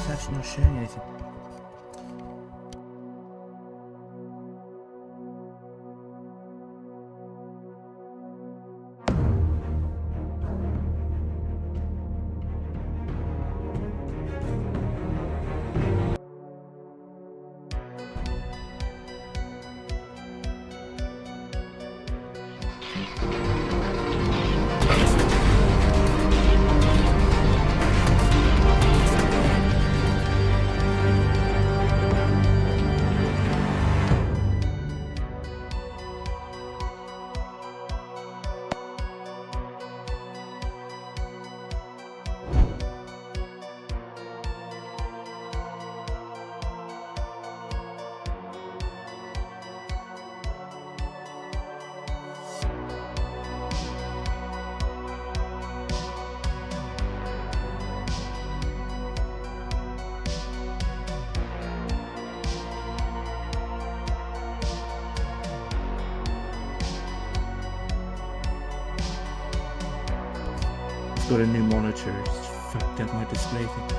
That's not showing anything. Got a new monitor, it's fucked up my display thing.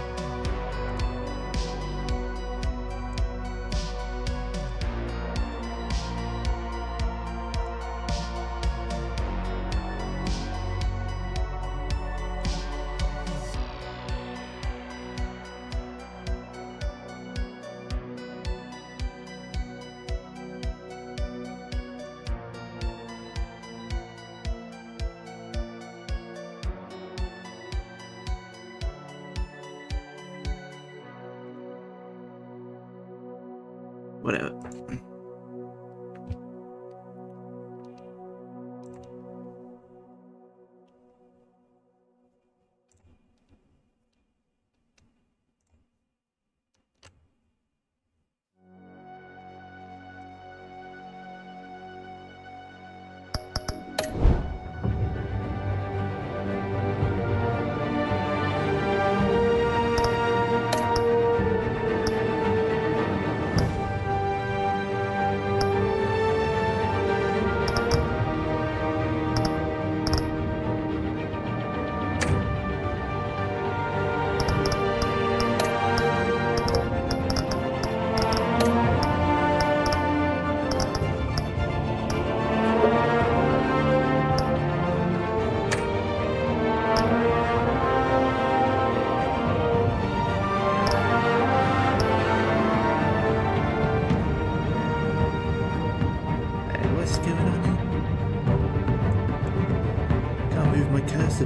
Whatever.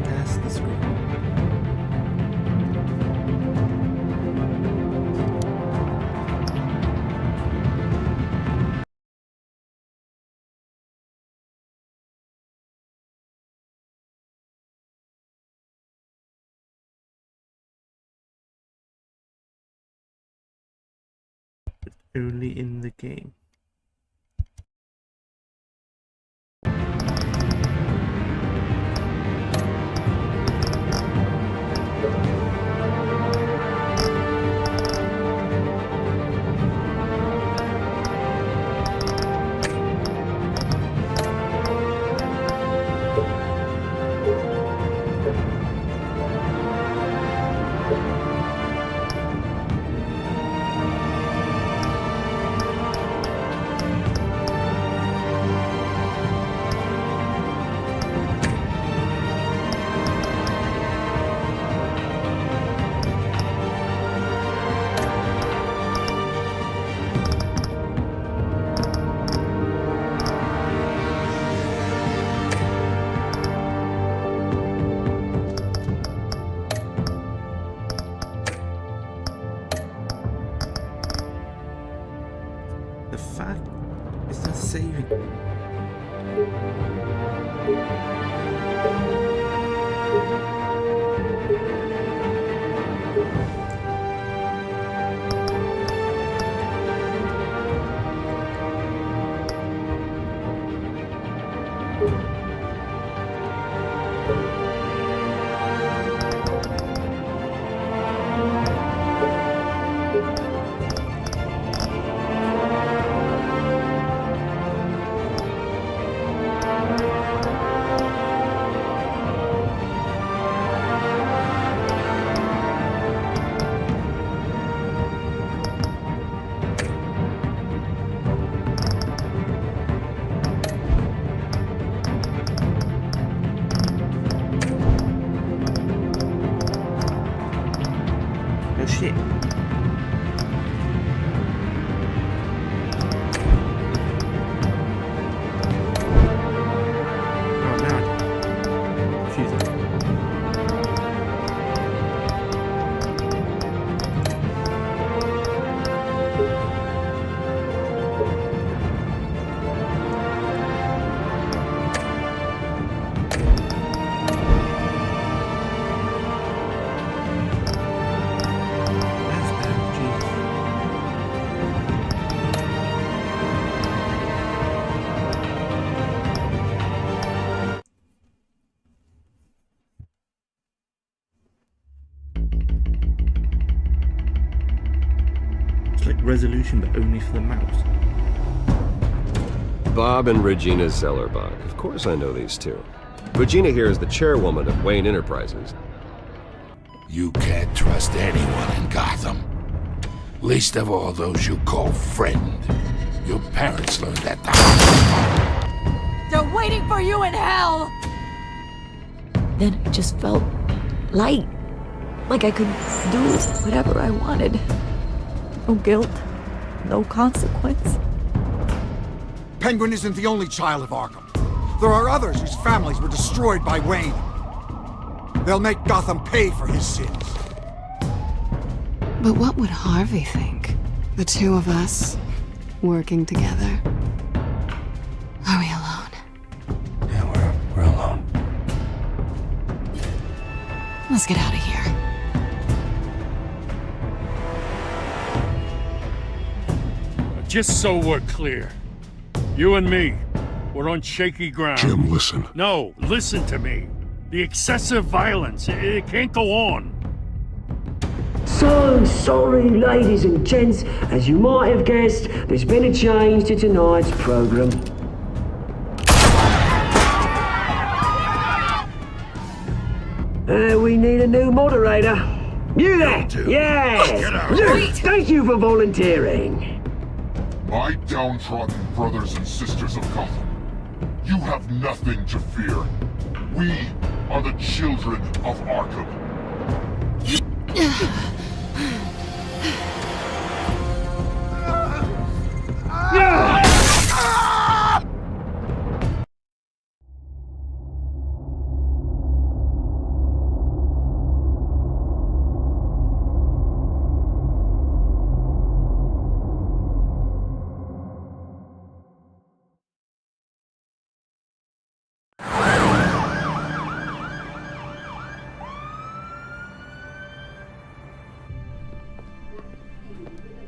Past the screen. Early in the game. resolution, but only for the mouse. Bob and Regina Zellerbach. Of course I know these two. Regina here is the chairwoman of Wayne Enterprises. You can't trust anyone in Gotham. Least of all those you call friend. Your parents learned that the hard way. They're waiting for you in hell! Then I just felt light. Like I could do whatever I wanted. No guilt, no consequence. Penguin isn't the only child of Arkham. There are others whose families were destroyed by Wayne. They'll make Gotham pay for his sins. But what would Harvey think? The two of us, working together. Are we alone? Yeah, we're alone. Let's get out of here. Just so we're clear, you and me, we're on shaky ground. Jim, listen. No, listen to me. The excessive violence, it can't go on. So sorry, ladies and gents. As you might have guessed, there's been a change to tonight's program. We need a new moderator. You there? Yeah! Luke, thank you for volunteering. My downtrodden brothers and sisters of Gotham, you have nothing to fear. We are the children of Arkham.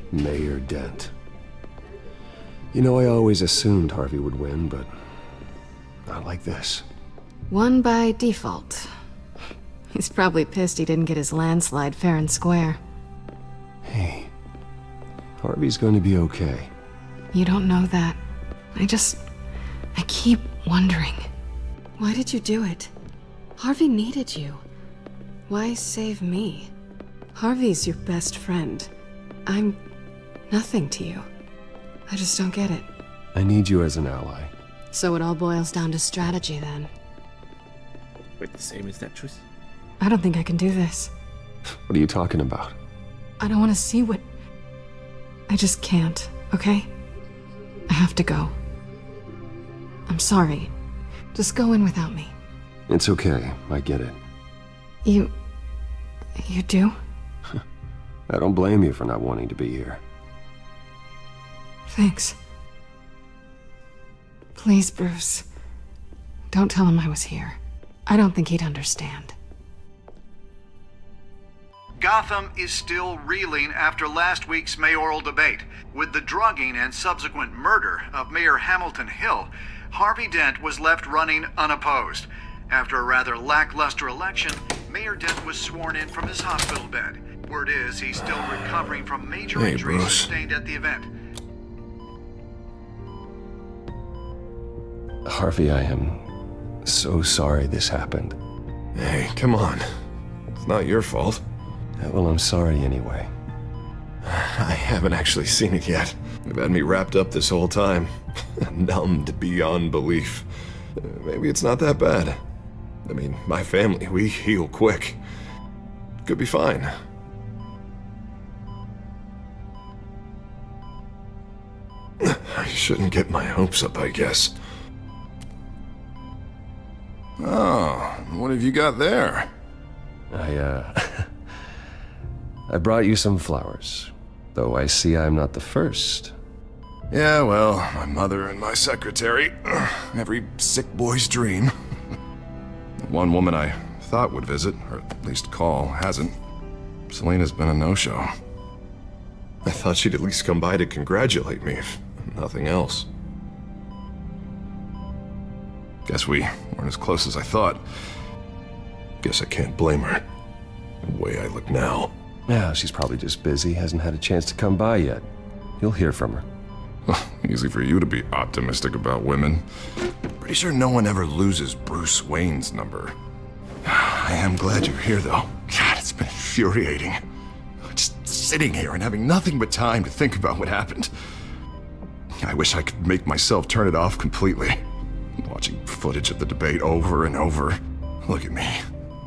Mayor Dent. You know, I always assumed Harvey would win, but not like this. Won by default. He's probably pissed he didn't get his landslide fair and square. Hey, Harvey's going to be okay. You don't know that. I keep wondering. Why did you do it? Harvey needed you. Why save me? Harvey's your best friend. I'm nothing to you. I just don't get it. I need you as an ally. So it all boils down to strategy then. Wait, the same as Tetris? I don't think I can do this. What are you talking about? I don't want to see what... I just can't, okay? I have to go. I'm sorry. Just go in without me. It's okay, I get it. You do? I don't blame you for not wanting to be here. Thanks. Please, Bruce. Don't tell him I was here. I don't think he'd understand. Gotham is still reeling after last week's mayoral debate. With the drugging and subsequent murder of Mayor Hamilton Hill, Harvey Dent was left running unopposed. After a rather lackluster election, Mayor Dent was sworn in from his hospital bed. Word is he's still recovering from major injuries sustained at the event. Harvey, I am so sorry this happened. Hey, come on. It's not your fault. Well, I'm sorry anyway. I haven't actually seen it yet. They've had me wrapped up this whole time. Numbed beyond belief. Maybe it's not that bad. I mean, my family, we heal quick. Could be fine. I shouldn't get my hopes up, I guess. Oh, what have you got there? I brought you some flowers. Though I see I'm not the first. Yeah, well, my mother and my secretary. Every sick boy's dream. One woman I thought would visit, or at least call, hasn't. Selena's been a no-show. I thought she'd at least come by to congratulate me, if nothing else. Guess we weren't as close as I thought. Guess I can't blame her. The way I look now. Yeah, she's probably just busy, hasn't had a chance to come by yet. You'll hear from her. Easy for you to be optimistic about women. Pretty sure no one ever loses Bruce Wayne's number. I am glad you're here, though. God, it's been infuriating. Just sitting here and having nothing but time to think about what happened. I wish I could make myself turn it off completely. Watching footage of the debate over and over. Look at me,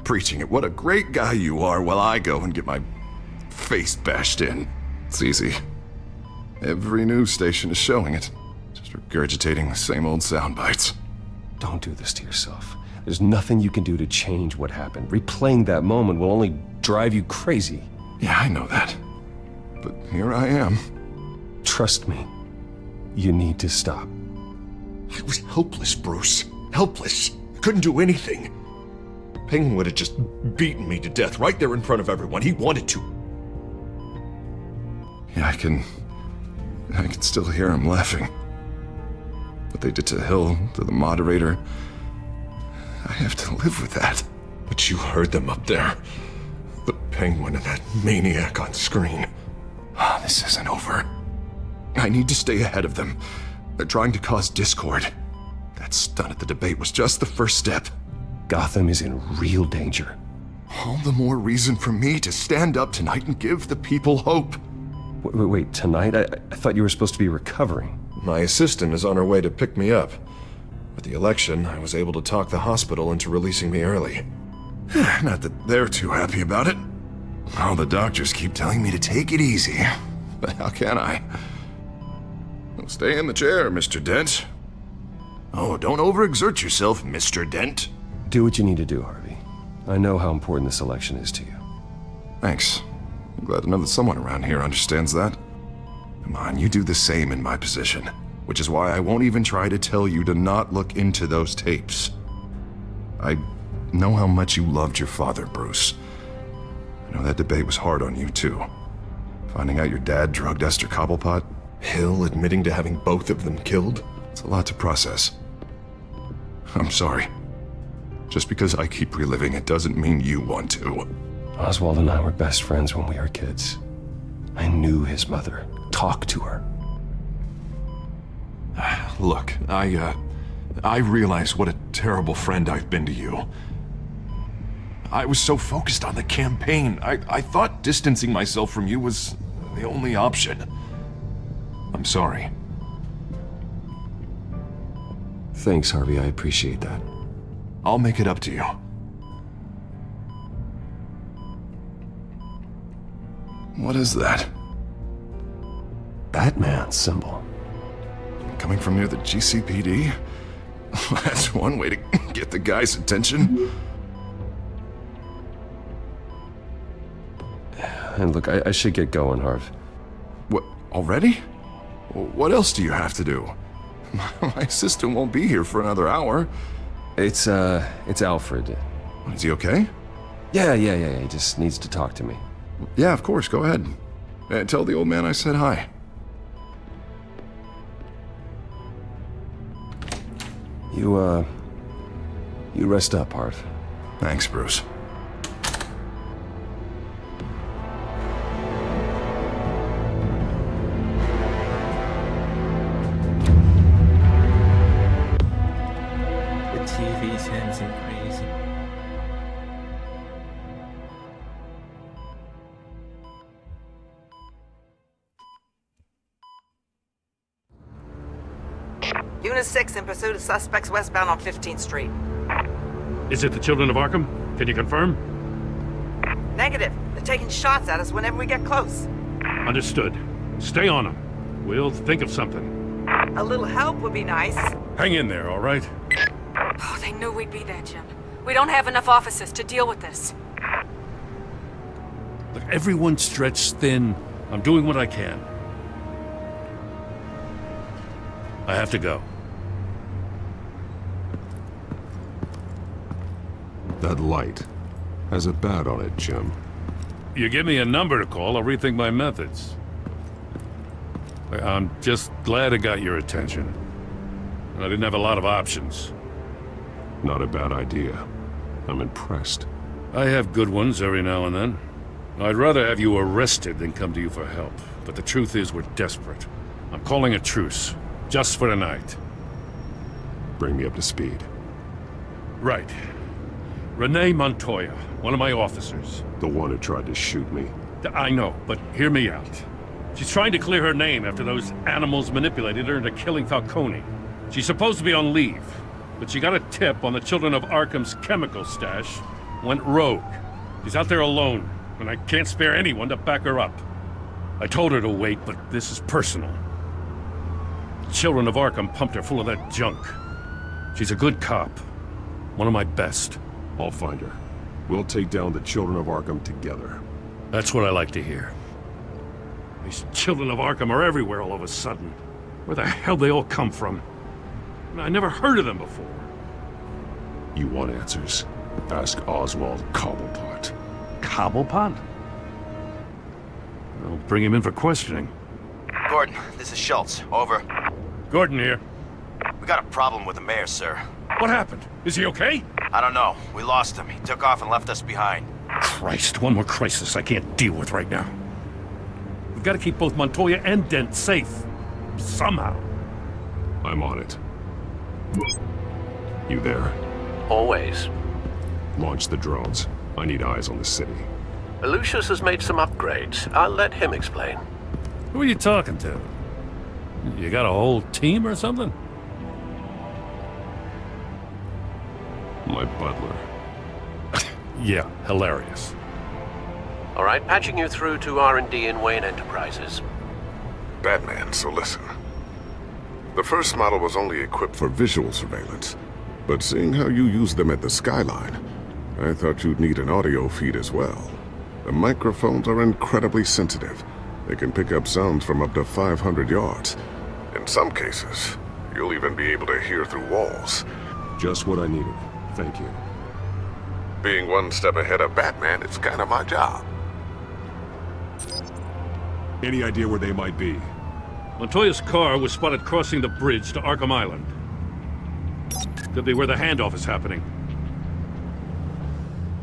preaching at what a great guy you are while I go and get my face bashed in. It's easy. Every news station is showing it. Just regurgitating the same old sound bites. Don't do this to yourself. There's nothing you can do to change what happened. Replaying that moment will only drive you crazy. Yeah, I know that. But here I am. Trust me. You need to stop. I was helpless, Bruce. Helpless. Couldn't do anything. Penguin would have just beaten me to death right there in front of everyone. He wanted to. Yeah, I can still hear him laughing. What they did to Hill, to the moderator, I have to live with that. But you heard them up there. The Penguin and that maniac on screen. This isn't over. I need to stay ahead of them. They're trying to cause discord. That stunt at the debate was just the first step. Gotham is in real danger. All the more reason for me to stand up tonight and give the people hope. Wait, tonight? I thought you were supposed to be recovering. My assistant is on her way to pick me up. With the election, I was able to talk the hospital into releasing me early. Not that they're too happy about it. All the doctors keep telling me to take it easy. But how can I? Stay in the chair, Mr. Dent. Oh, don't overexert yourself, Mr. Dent. Do what you need to do, Harvey. I know how important this election is to you. Thanks. I'm glad to know that someone around here understands that. Come on, you do the same in my position. Which is why I won't even try to tell you to not look into those tapes. I know how much you loved your father, Bruce. I know that debate was hard on you, too. Finding out your dad drugged Esther Cobblepot, Hill admitting to having both of them killed, it's a lot to process. I'm sorry. Just because I keep reliving it doesn't mean you want to. Oswald and I were best friends when we were kids. I knew his mother. Talked to her. Look, I realize what a terrible friend I've been to you. I was so focused on the campaign. I thought distancing myself from you was the only option. I'm sorry. Thanks, Harvey. I appreciate that. I'll make it up to you. What is that? Batman symbol. Coming from near the GCPD? That's one way to get the guy's attention. And look, I should get going, Harv. What, already? What else do you have to do? My assistant won't be here for another hour. It's Alfred. Is he okay? Yeah, he just needs to talk to me. Yeah, of course, go ahead. Tell the old man I said hi. You rest up, Harv. Thanks, Bruce. The TV turns him crazy. Unit 6 in pursuit of suspects westbound on 15th Street. Is it the Children of Arkham? Can you confirm? Negative. They're taking shots at us whenever we get close. Understood. Stay on them. We'll think of something. A little help would be nice. Hang in there, all right? Oh, they knew we'd be there, Jim. We don't have enough officers to deal with this. Look, everyone's stretched thin. I'm doing what I can. I have to go. That light has a bat on it, Jim. You give me a number to call, I'll rethink my methods. I'm just glad it got your attention. I didn't have a lot of options. Not a bad idea. I'm impressed. I have good ones every now and then. I'd rather have you arrested than come to you for help. But the truth is, we're desperate. I'm calling a truce. Just for tonight. Bring me up to speed. Right. Renee Montoya, one of my officers. The one who tried to shoot me. I know, but hear me out. She's trying to clear her name after those animals manipulated her into killing Falcone. She's supposed to be on leave, but she got a tip on the Children of Arkham's chemical stash, went rogue. She's out there alone, and I can't spare anyone to back her up. I told her to wait, but this is personal. The Children of Arkham pumped her full of that junk. She's a good cop. One of my best. I'll find her. We'll take down the Children of Arkham together. That's what I like to hear. These Children of Arkham are everywhere all of a sudden. Where the hell they all come from? I never heard of them before. You want answers? Ask Oswald Cobblepot. Cobblepot? I'll bring him in for questioning. Gordon, this is Schultz. Over. Gordon here. We got a problem with the mayor, sir. What happened? Is he okay? I don't know. We lost him. He took off and left us behind. Christ, one more crisis I can't deal with right now. We've got to keep both Montoya and Dent safe. Somehow. I'm on it. You there? Always. Launch the drones. I need eyes on the city. Lucius has made some upgrades. I'll let him explain. Who are you talking to? You got a whole team or something? My butler. Yeah, hilarious. All right, patching you through to R&D in Wayne Enterprises. Batman, so listen. The first model was only equipped for visual surveillance, but seeing how you use them at the skyline, I thought you'd need an audio feed as well. The microphones are incredibly sensitive. They can pick up sounds from up to 500 yards. In some cases, you'll even be able to hear through walls. Just what I needed. Thank you. Being one step ahead of Batman, it's kind of my job. Any idea where they might be? Montoya's car was spotted crossing the bridge to Arkham Island. Could be where the handoff is happening.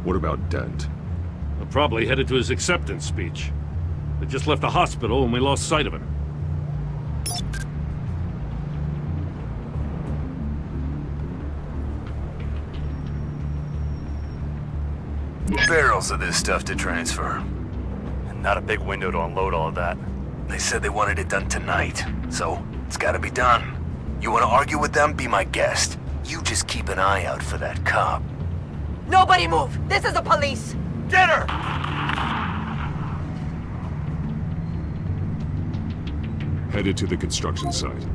What about Dent? They're probably headed to his acceptance speech. They just left the hospital and we lost sight of him. Barrels of this stuff to transfer. And not a big window to unload all of that. They said they wanted it done tonight, so it's gotta be done. You wanna argue with them? Be my guest. You just keep an eye out for that cop. Nobody move! This is the police! Get her! Headed to the construction site.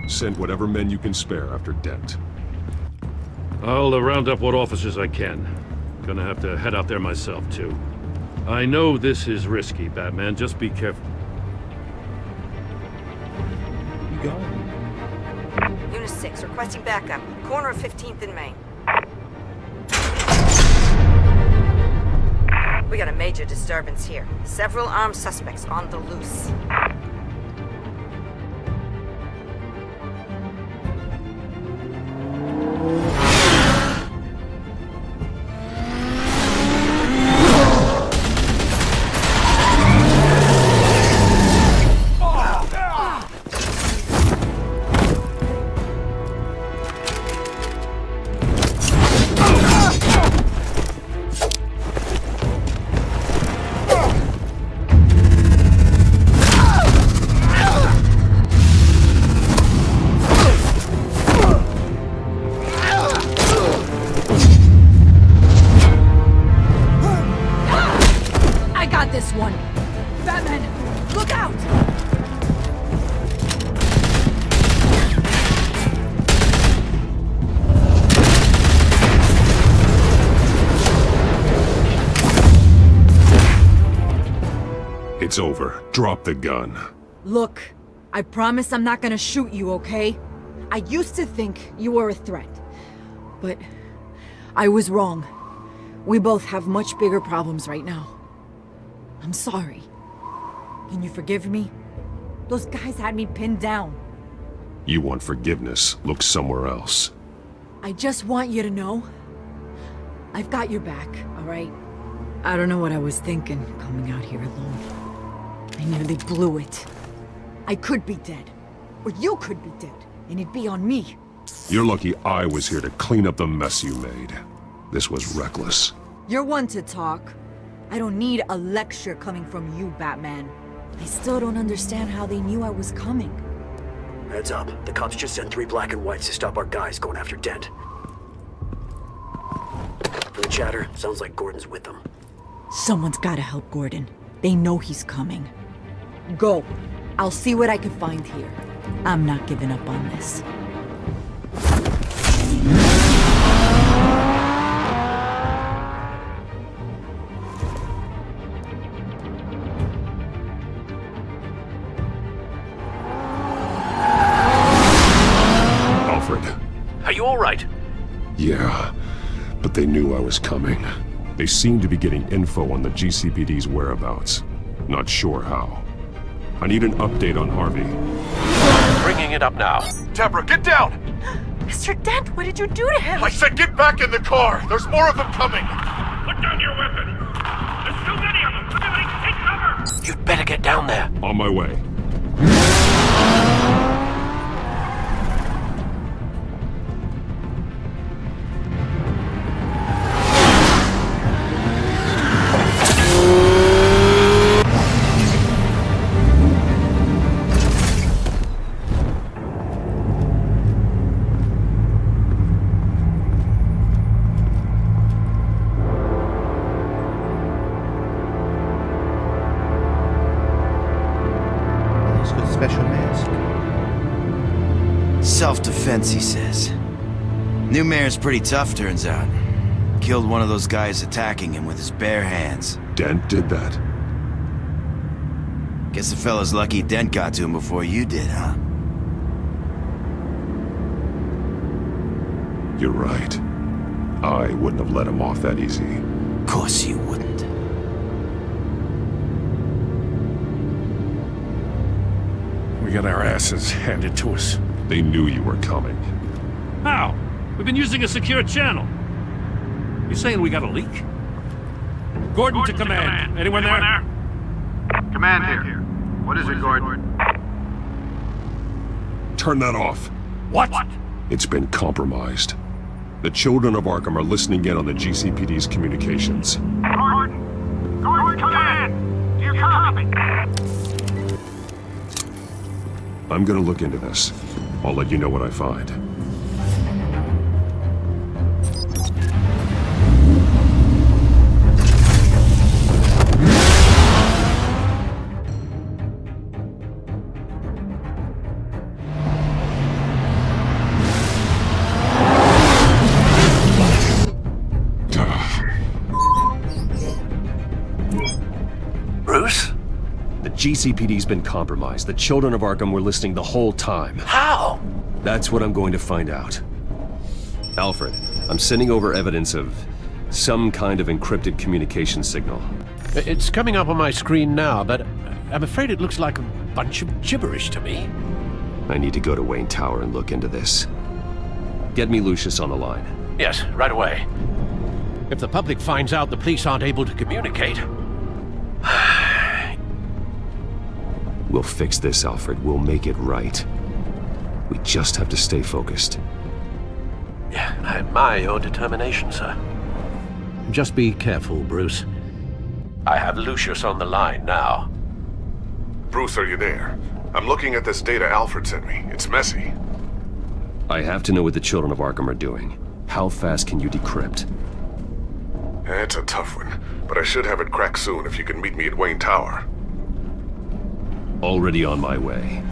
Send whatever men you can spare after Dent. I'll round up what officers I can. Gonna have to head out there myself, too. I know this is risky, Batman. Just be careful. You got it. Unit 6, requesting backup. Corner of 15th and Main. We got a major disturbance here. Several armed suspects on the loose. It's over. Drop the gun. Look, I promise I'm not gonna shoot you, okay? I used to think you were a threat, but I was wrong. We both have much bigger problems right now. I'm sorry. Can you forgive me? Those guys had me pinned down. You want forgiveness? Look somewhere else. I just want you to know, I've got your back, all right? I don't know what I was thinking, coming out here alone. I nearly blew it. I could be dead. Or you could be dead, and it'd be on me. You're lucky I was here to clean up the mess you made. This was reckless. You're one to talk. I don't need a lecture coming from you, Batman. I still don't understand how they knew I was coming. Heads up. The cops just sent 3 black and whites to stop our guys going after Dent. From the chatter, sounds like Gordon's with them. Someone's gotta help Gordon. They know he's coming. Go. I'll see what I can find here. I'm not giving up on this. Alfred. Are you all right? Yeah, but they knew I was coming. They seem to be getting info on the GCPD's whereabouts. Not sure how. I need an update on Harvey. Bringing it up now. Deborah, get down! Mr. Dent, what did you do to him? I said get back in the car! There's more of them coming! Put down your weapon! There's too many of them! Everybody take cover! You'd better get down there. On my way. Self-defense, he says. New mayor's pretty tough, turns out. Killed one of those guys attacking him with his bare hands. Dent did that? Guess the fella's lucky Dent got to him before you did, huh? You're right. I wouldn't have let him off that easy. Of course you wouldn't. We got our asses handed to us. They knew you were coming. How? We've been using a secure channel. You saying we got a leak? Gordon to command. Anyone there? Command here. What is it, Gordon? Turn that off. What? It's been compromised. The children of Arkham are listening in on the GCPD's communications. Gordon! Gordon, command! Do you copy? I'm gonna look into this. I'll let you know what I find. Bruce? The GCPD's been compromised. The children of Arkham were listening the whole time. How? That's what I'm going to find out. Alfred, I'm sending over evidence of some kind of encrypted communication signal. It's coming up on my screen now, but I'm afraid it looks like a bunch of gibberish to me. I need to go to Wayne Tower and look into this. Get me Lucius on the line. Yes, right away. If the public finds out the police aren't able to communicate... We'll fix this, Alfred. We'll make it right. We just have to stay focused. Yeah, I admire your determination, sir. Just be careful, Bruce. I have Lucius on the line now. Bruce, are you there? I'm looking at this data Alfred sent me. It's messy. I have to know what the children of Arkham are doing. How fast can you decrypt? It's a tough one, but I should have it cracked soon if you can meet me at Wayne Tower. Already on my way.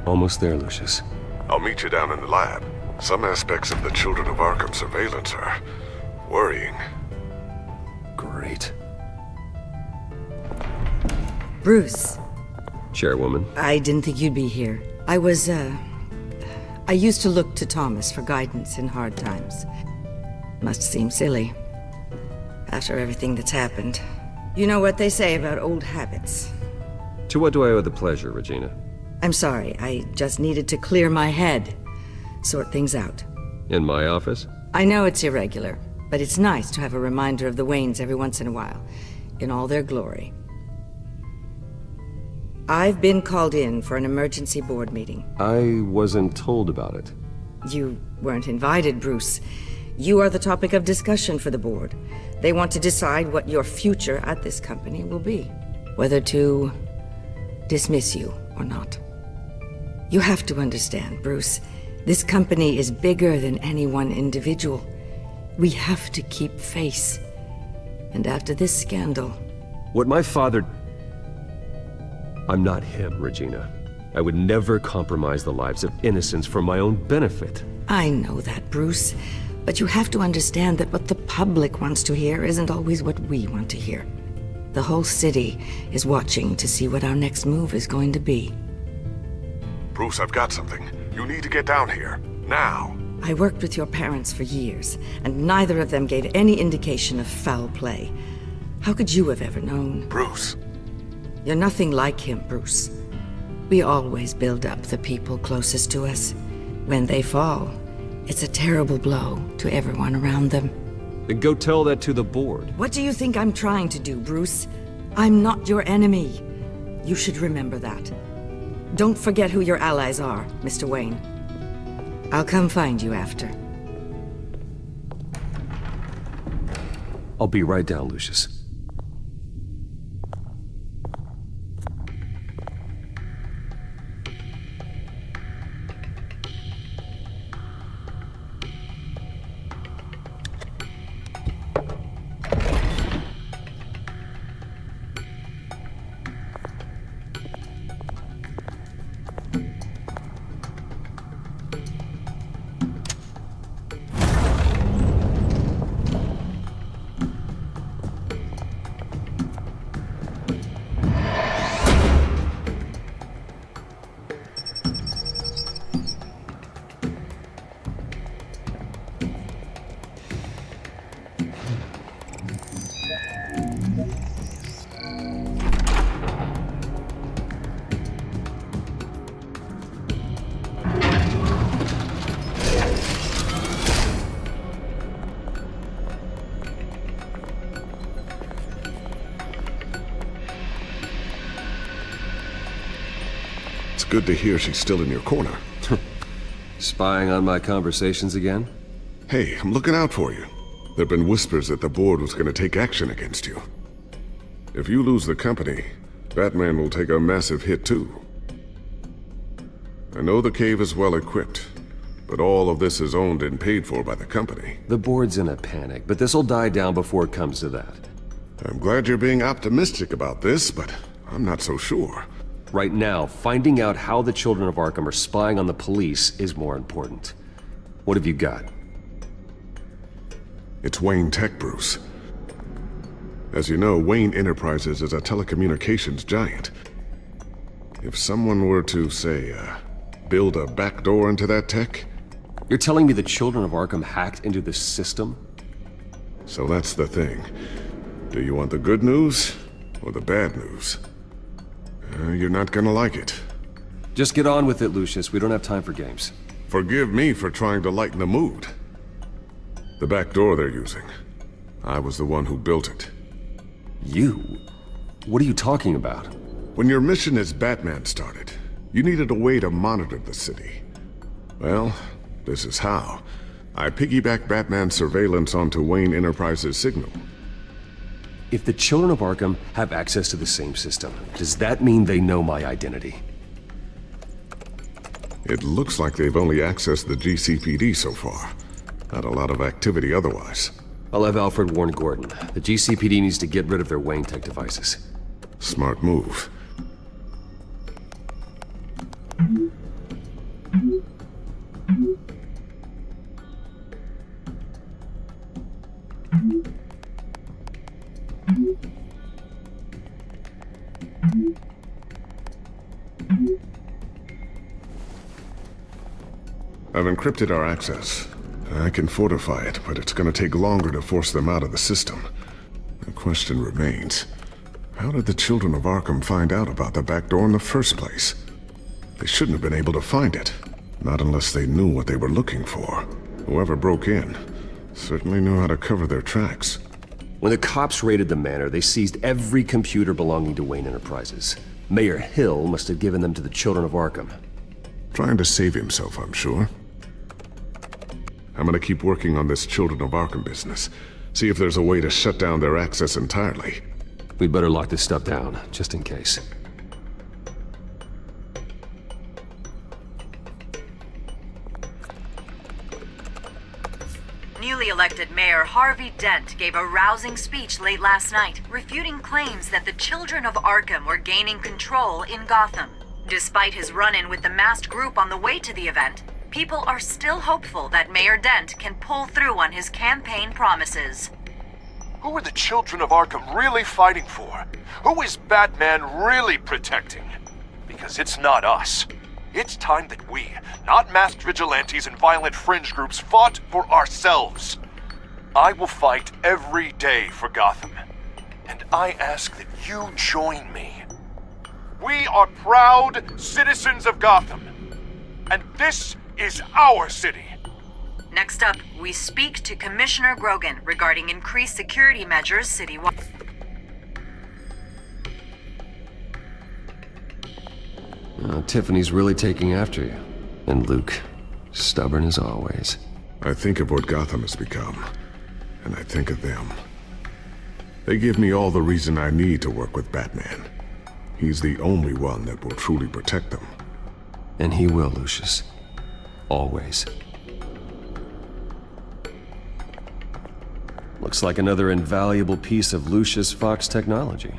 Almost there, Lucius. I'll meet you down in the lab. Some aspects of the Children of Arkham surveillance are worrying. Great. Bruce. Chairwoman. I didn't think you'd be here. I used to look to Thomas for guidance in hard times. Must seem silly. After everything that's happened. You know what they say about old habits. To what do I owe the pleasure, Regina? I'm sorry, I just needed to clear my head. Sort things out. In my office? I know it's irregular, but it's nice to have a reminder of the Waynes every once in a while. In all their glory. I've been called in for an emergency board meeting. I wasn't told about it. You weren't invited, Bruce. You are the topic of discussion for the board. They want to decide what your future at this company will be. Whether to dismiss you or not. You have to understand, Bruce. This company is bigger than any one individual. We have to keep face. And after this scandal... What my father... I'm not him, Regina. I would never compromise the lives of innocents for my own benefit. I know that, Bruce. But you have to understand that what the public wants to hear isn't always what we want to hear. The whole city is watching to see what our next move is going to be. Bruce, I've got something. You need to get down here. Now. I worked with your parents for years, and neither of them gave any indication of foul play. How could you have ever known? Bruce. You're nothing like him, Bruce. We always build up the people closest to us. When they fall, it's a terrible blow to everyone around them. Then go tell that to the board. What do you think I'm trying to do, Bruce? I'm not your enemy. You should remember that. Don't forget who your allies are, Mr. Wayne. I'll come find you after. I'll be right down, Lucius. Good to hear she's still in your corner. Spying on my conversations again? Hey, I'm looking out for you. There've been whispers that the board was gonna take action against you. If you lose the company, Batman will take a massive hit too. I know the cave is well equipped, but all of this is owned and paid for by the company. The board's in a panic, but this'll die down before it comes to that. I'm glad you're being optimistic about this, but I'm not so sure. Right now, finding out how the children of Arkham are spying on the police is more important. What have you got? It's Wayne Tech, Bruce. As you know, Wayne Enterprises is a telecommunications giant. If someone were to, say, build a backdoor into that tech... You're telling me the children of Arkham hacked into the system? So that's the thing. Do you want the good news or the bad news? You're not gonna like it. Just get on with it, Lucius. We don't have time for games. Forgive me for trying to lighten the mood. The back door they're using. I was the one who built it. You? What are you talking about? When your mission as Batman started, you needed a way to monitor the city. Well, this is how. I piggybacked Batman's surveillance onto Wayne Enterprises' signal. If the children of Arkham have access to the same system, does that mean they know my identity? It looks like they've only accessed the GCPD so far. Not a lot of activity otherwise. I'll have Alfred warn Gordon. The GCPD needs to get rid of their Wayne Tech devices. Smart move. I've encrypted our access. I can fortify it, but it's gonna take longer to force them out of the system. The question remains, how did the children of Arkham find out about the back door in the first place? They shouldn't have been able to find it. Not unless they knew what they were looking for. Whoever broke in certainly knew how to cover their tracks. When the cops raided the manor, they seized every computer belonging to Wayne Enterprises. Mayor Hill must have given them to the children of Arkham. Trying to save himself, I'm sure. I'm gonna keep working on this Children of Arkham business. See if there's a way to shut down their access entirely. We'd better lock this stuff down, just in case. Newly elected Mayor Harvey Dent gave a rousing speech late last night, refuting claims that the children of Arkham were gaining control in Gotham. Despite his run-in with the masked group on the way to the event, people are still hopeful that Mayor Dent can pull through on his campaign promises. Who are the children of Arkham really fighting for? Who is Batman really protecting? Because it's not us. It's time that we, not masked vigilantes and violent fringe groups, fought for ourselves. I will fight every day for Gotham. And I ask that you join me. We are proud citizens of Gotham. And this is our city. Next up, we speak to Commissioner Grogan regarding increased security measures citywide. Tiffany's really taking after you. And Luke, stubborn as always. I think of what Gotham has become, and I think of them. They give me all the reason I need to work with Batman. He's the only one that will truly protect them. And he will, Lucius. Always. Looks like another invaluable piece of Lucius Fox technology.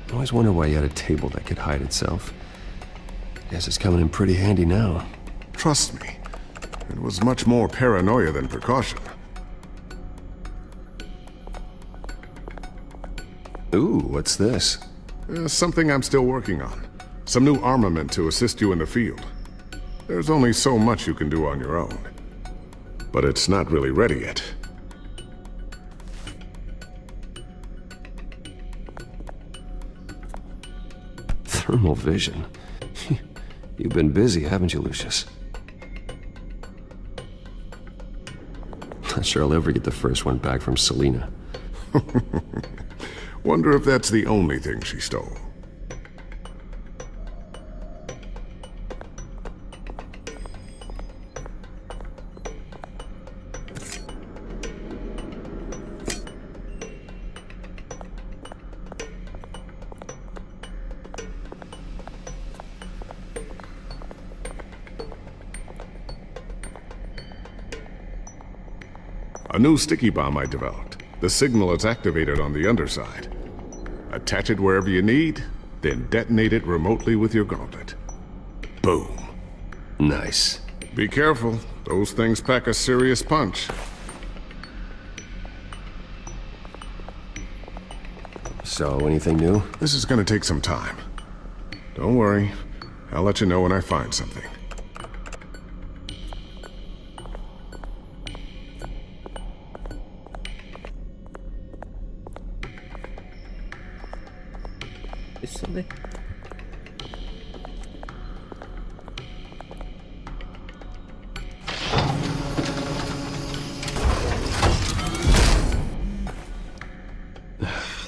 I always wonder why you had a table that could hide itself. Guess it's coming in pretty handy now. Trust me, it was much more paranoia than precaution. Ooh, what's this? Something I'm still working on. Some new armament to assist you in the field. There's only so much you can do on your own. But it's not really ready yet. Thermal vision. You've been busy, haven't you, Lucius? Not sure I'll ever get the first one back from Selina. Wonder if that's the only thing she stole. A new sticky bomb I developed. The signal is activated on the underside. Attach it wherever you need, then detonate it remotely with your gauntlet. Boom. Nice. Be careful. Those things pack a serious punch. So, anything new? This is gonna take some time. Don't worry. I'll let you know when I find something.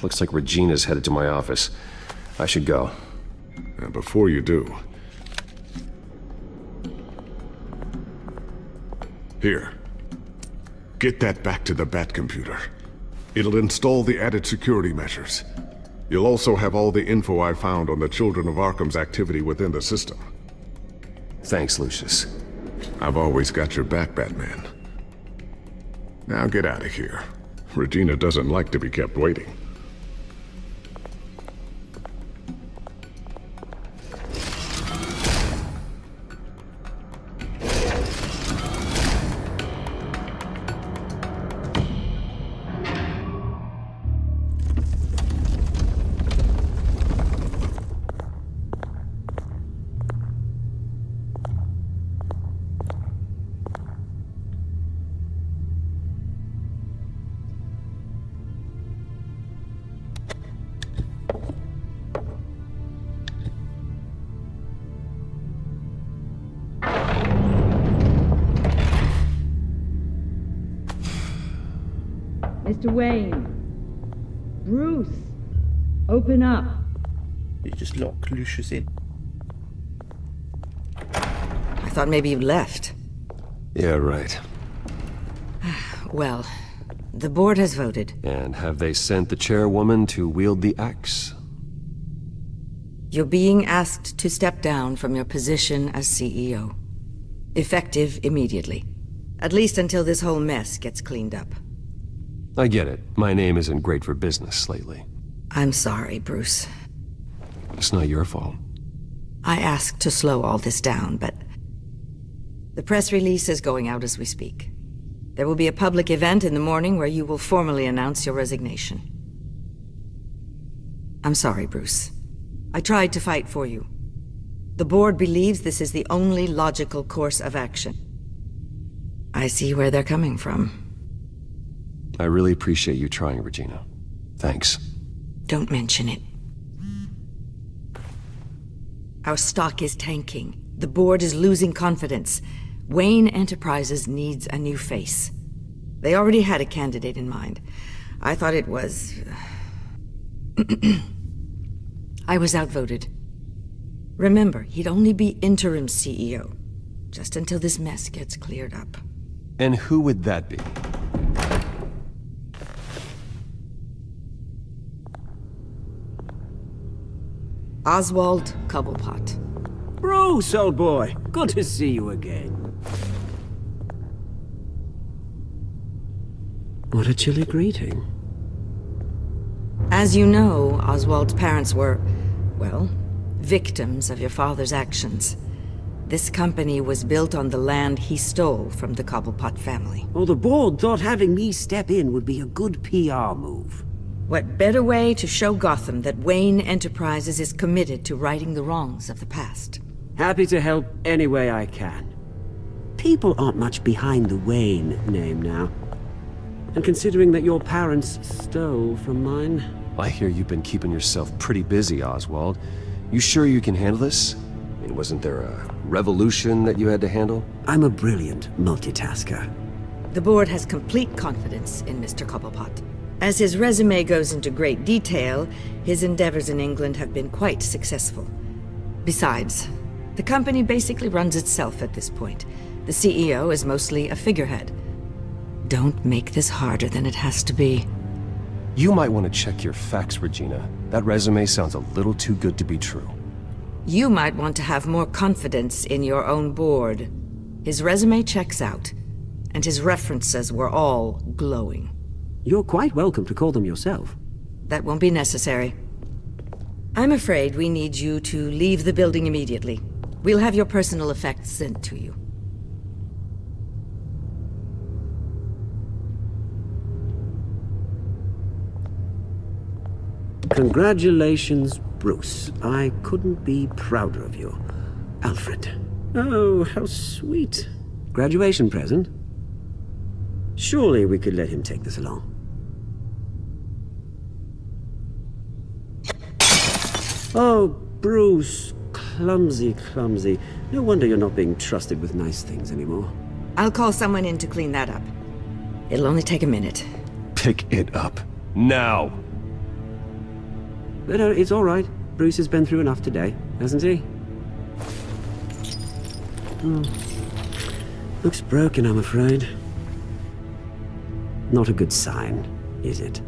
Looks like Regina's headed to my office. I should go. And before you do... Here. Get that back to the Bat computer. It'll install the added security measures. You'll also have all the info I found on the Children of Arkham's activity within the system. Thanks, Lucius. I've always got your back, Batman. Now get out of here. Regina doesn't like to be kept waiting. Mr. Wayne. Bruce. Open up. You just lock Lucius in. I thought maybe you left. Yeah, right. Well, the board has voted. And have they sent the chairwoman to wield the axe? You're being asked to step down from your position as CEO. Effective immediately. At least until this whole mess gets cleaned up. I get it. My name isn't great for business lately. I'm sorry, Bruce. It's not your fault. I asked to slow all this down, but... The press release is going out as we speak. There will be a public event in the morning where you will formally announce your resignation. I'm sorry, Bruce. I tried to fight for you. The board believes this is the only logical course of action. I see where they're coming from. I really appreciate you trying, Regina. Thanks. Don't mention it. Our stock is tanking. The board is losing confidence. Wayne Enterprises needs a new face. They already had a candidate in mind. I thought it was... I was outvoted. Remember, he'd only be interim CEO, just until this mess gets cleared up. And who would that be? Oswald Cobblepot. Bruce, old boy. Good to see you again. What a chilly greeting. As you know, Oswald's parents were, well, victims of your father's actions. This company was built on the land he stole from the Cobblepot family. Well, the board thought having me step in would be a good PR move. What better way to show Gotham that Wayne Enterprises is committed to righting the wrongs of the past? Happy to help any way I can. People aren't much behind the Wayne name now. And considering that your parents stole from mine... I hear you've been keeping yourself pretty busy, Oswald. You sure you can handle this? I mean, wasn't there a revolution that you had to handle? I'm a brilliant multitasker. The board has complete confidence in Mr. Cobblepot. As his resume goes into great detail, his endeavors in England have been quite successful. Besides, the company basically runs itself at this point. The CEO is mostly a figurehead. Don't make this harder than it has to be. You might want to check your facts, Regina. That resume sounds a little too good to be true. You might want to have more confidence in your own board. His resume checks out, and his references were all glowing. You're quite welcome to call them yourself. That won't be necessary. I'm afraid we need you to leave the building immediately. We'll have your personal effects sent to you. Congratulations, Bruce. I couldn't be prouder of you. Alfred. Oh, how sweet. Graduation present? Surely we could let him take this along. Oh, Bruce. Clumsy, clumsy. No wonder you're not being trusted with nice things anymore. I'll call someone in to clean that up. It'll only take a minute. Pick it up. Now! But it's all right. Bruce has been through enough today, hasn't he? Looks broken, I'm afraid. Not a good sign, is it?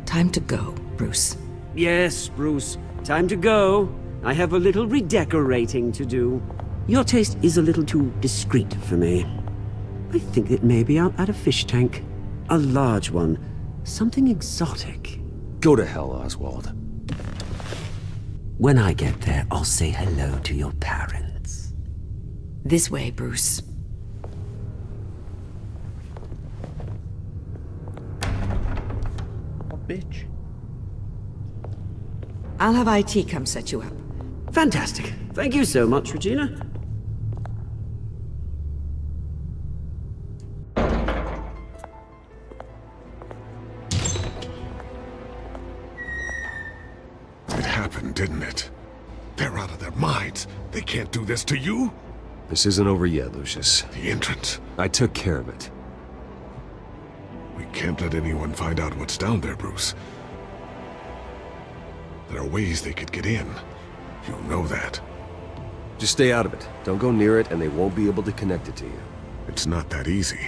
Time to go, Bruce. Yes, Bruce. Time to go. I have a little redecorating to do. Your taste is a little too discreet for me. I think that maybe I'll add a fish tank. A large one. Something exotic. Go to hell, Oswald. When I get there, I'll say hello to your parents. This way, Bruce. What bitch? I'll have IT come set you up. Fantastic. Thank you so much, Regina. It happened, didn't it? They're out of their minds. They can't do this to you. This isn't over yet, Lucius. The entrance. I took care of it. We can't let anyone find out what's down there, Bruce. There are ways they could get in. You know that. Just stay out of it. Don't go near it, and they won't be able to connect it to you. It's not that easy.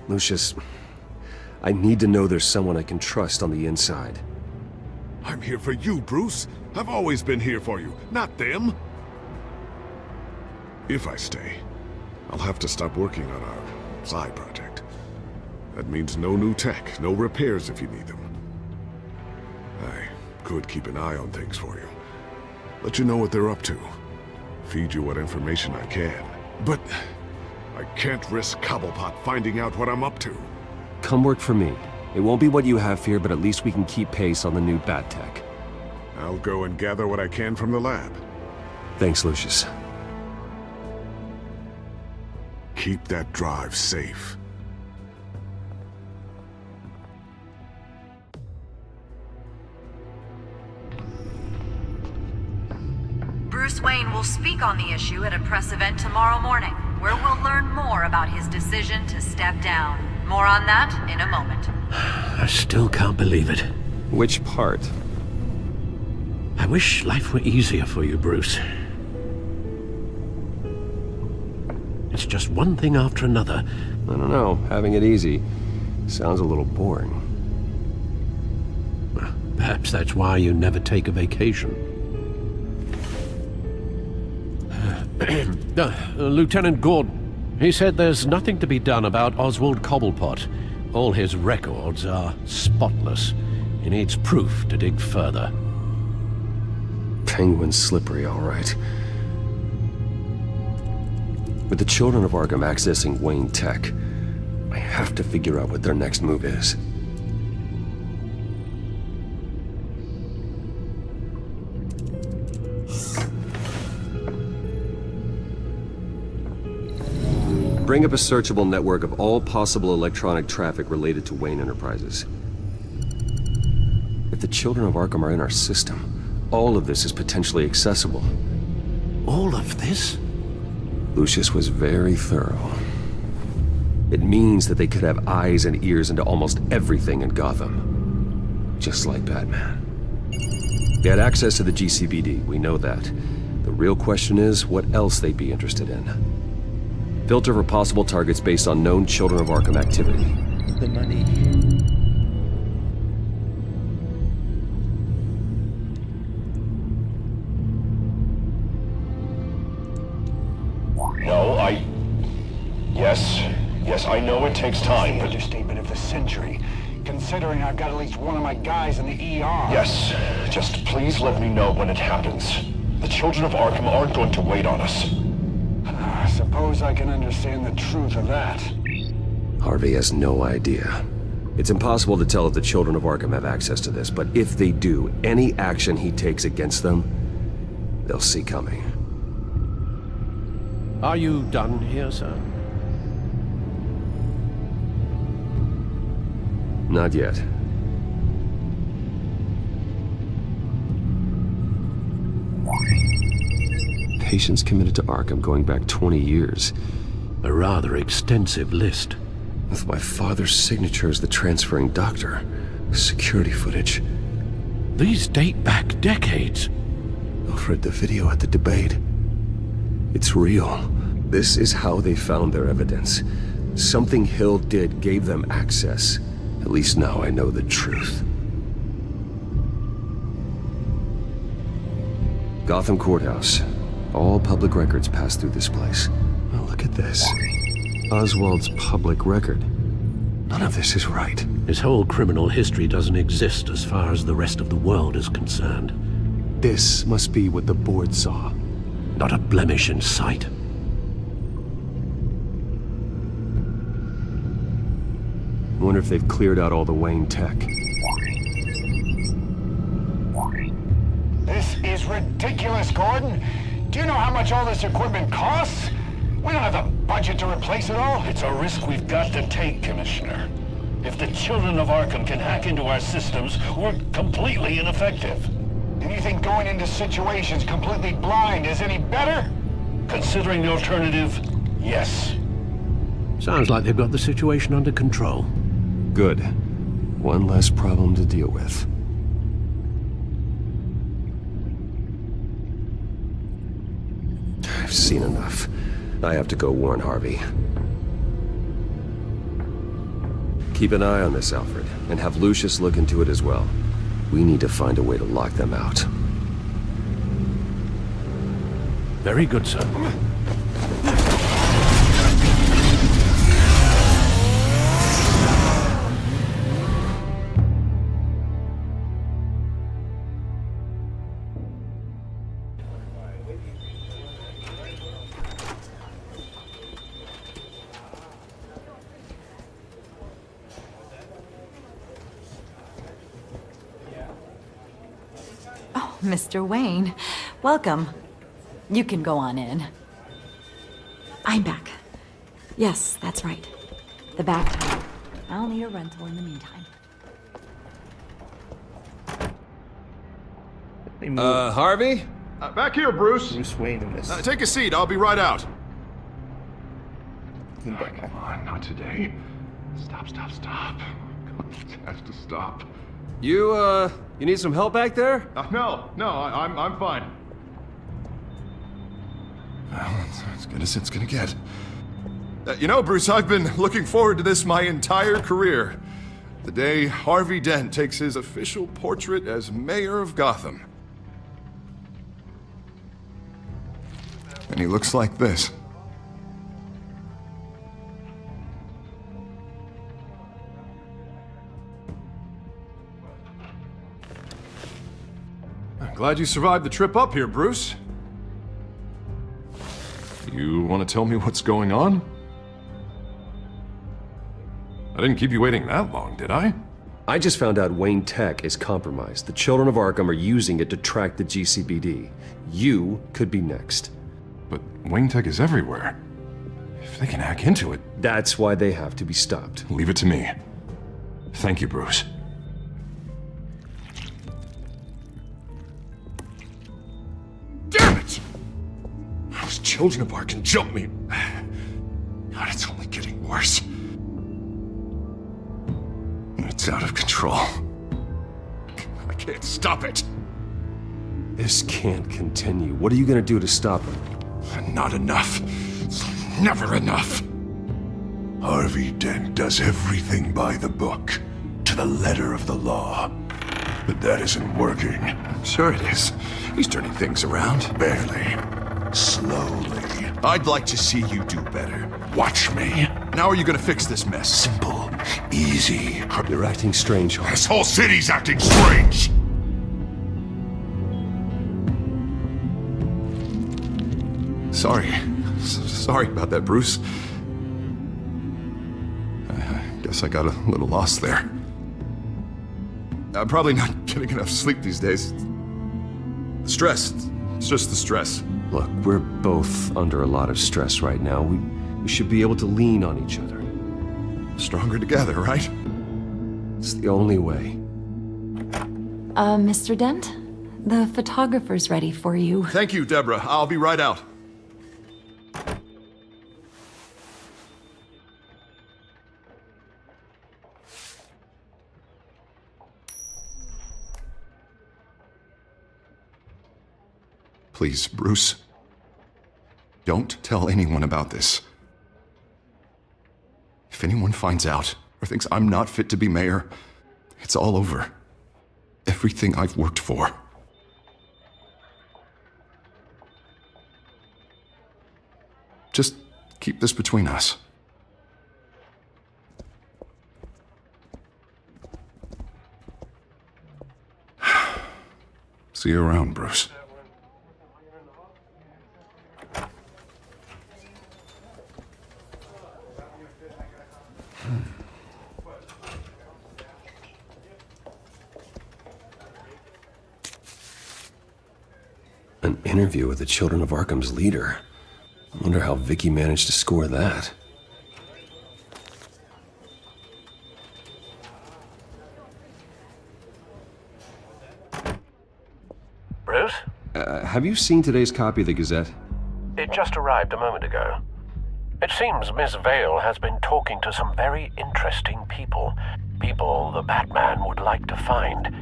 Lucius, I need to know there's someone I can trust on the inside. I'm here for you, Bruce. I've always been here for you, not them. If I stay, I'll have to stop working on our side project. That means no new tech, no repairs if you need them. I could keep an eye on things for you. Let you know what they're up to. Feed you what information I can. But I can't risk Cobblepot finding out what I'm up to. Come work for me. It won't be what you have here, but at least we can keep pace on the new bat tech. I'll go and gather what I can from the lab. Thanks, Lucius. Keep that drive safe. Bruce Wayne will speak on the issue at a press event tomorrow morning, where we'll learn more about his decision to step down. More on that in a moment. I still can't believe it. Which part? I wish life were easier for you, Bruce. It's just one thing after another. I don't know. Having it easy sounds a little boring. Perhaps that's why you never take a vacation. Lieutenant Gordon, he said there's nothing to be done about Oswald Cobblepot. All his records are spotless. He needs proof to dig further. Penguin's slippery, all right. With the children of Arkham accessing Wayne Tech, I have to figure out what their next move is. Bring up a searchable network of all possible electronic traffic related to Wayne Enterprises. If the children of Arkham are in our system, all of this is potentially accessible. All of this? Lucius was very thorough. It means that they could have eyes and ears into almost everything in Gotham. Just like Batman. They had access to the GCPD, we know that. The real question is what else they'd be interested in. Filter for possible targets based on known Children of Arkham activity. The money. No, Yes, I know it takes time, but... Understatement of the century, considering I've got at least one of my guys in the ER. Yes, just please let me know when it happens. The Children of Arkham aren't going to wait on us. I suppose I can understand the truth of that. Harvey has no idea. It's impossible to tell if the Children of Arkham have access to this, but if they do, any action he takes against them, they'll see coming. Are you done here, sir? Not yet. Patients committed to Arkham going back 20 years. A rather extensive list. With my father's signature as the transferring doctor. Security footage. These date back decades. I've read the video at the debate. It's real. This is how they found their evidence. Something Hill did gave them access. At least now I know the truth. Gotham Courthouse. All public records pass through this place. Oh, look at this. Oswald's public record. None of this is right. His whole criminal history doesn't exist as far as the rest of the world is concerned. This must be what the board saw. Not a blemish in sight. Wonder if they've cleared out all the Wayne tech. This is ridiculous, Gordon. Do you know how much all this equipment costs? We don't have the budget to replace it all. It's a risk we've got to take, Commissioner. If the Children of Arkham can hack into our systems, we're completely ineffective. And you think going into situations completely blind is any better? Considering the alternative, yes. Sounds like they've got the situation under control. Good. One less problem to deal with. I've seen enough. I have to go warn Harvey. Keep an eye on this, Alfred, and have Lucius look into it as well. We need to find a way to lock them out. Very good, sir. Mr. Wayne, welcome. You can go on in. I'm back. Yes, that's right. The back time. I'll need a rental in the meantime. Harvey? Back here, Bruce. Bruce Wayne in this. Take a seat, I'll be right out. Come on, not today. Stop. God, it has to stop. You need some help back there? No, I'm fine. Well, that's as good as it's gonna get. You know, Bruce, I've been looking forward to this my entire career. The day Harvey Dent takes his official portrait as mayor of Gotham. And he looks like this. Glad you survived the trip up here, Bruce. You want to tell me what's going on? I didn't keep you waiting that long, did I? I just found out Wayne Tech is compromised. The children of Arkham are using it to track the GCPD. You could be next. But Wayne Tech is everywhere. If they can hack into it... That's why they have to be stopped. Leave it to me. Thank you, Bruce. Damn it! Those children of Arkham jumped me. God, it's only getting worse. It's out of control. I can't stop it. This can't continue. What are you gonna do to stop him? Not enough. Never enough. Harvey Dent does everything by the book, to the letter of the law. But that isn't working. Sure it is. He's turning things around. Barely. Slowly. I'd like to see you do better. Watch me. How are you gonna fix this mess? Simple. Easy. You're acting strange. This whole city's acting strange! Sorry about that, Bruce. I guess I got a little lost there. I'm probably not getting enough sleep these days. The stress. It's just the stress. Look, we're both under a lot of stress right now. We should be able to lean on each other. Stronger together, right? It's the only way. Mr. Dent? The photographer's ready for you. Thank you, Deborah. I'll be right out. Please, Bruce. Don't tell anyone about this. If anyone finds out or thinks I'm not fit to be mayor, it's all over. Everything I've worked for. Just keep this between us. See you around, Bruce. An interview with the Children of Arkham's leader. I wonder how Vicky managed to score that. Bruce? Have you seen today's copy of the Gazette? It just arrived a moment ago. It seems Miss Vale has been talking to some very interesting people. People the Batman would like to find.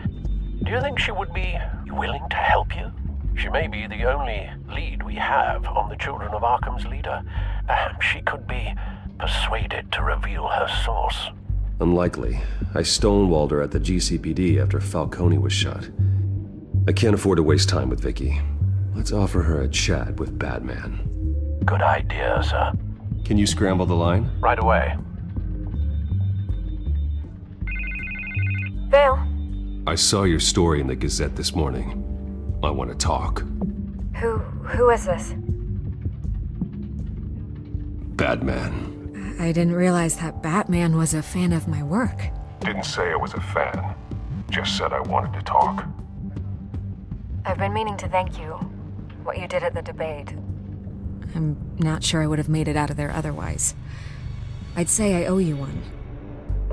Do you think she would be willing to help you? She may be the only lead we have on the Children of Arkham's leader. Perhaps she could be persuaded to reveal her source. Unlikely. I stonewalled her at the GCPD after Falcone was shot. I can't afford to waste time with Vicky. Let's offer her a chat with Batman. Good idea, sir. Can you scramble the line? Right away. Vale. I saw your story in the Gazette this morning. I want to talk. Who is this? Batman. I didn't realize that Batman was a fan of my work. Didn't say I was a fan. Just said I wanted to talk. I've been meaning to thank you. What you did at the debate. I'm not sure I would have made it out of there otherwise. I'd say I owe you one.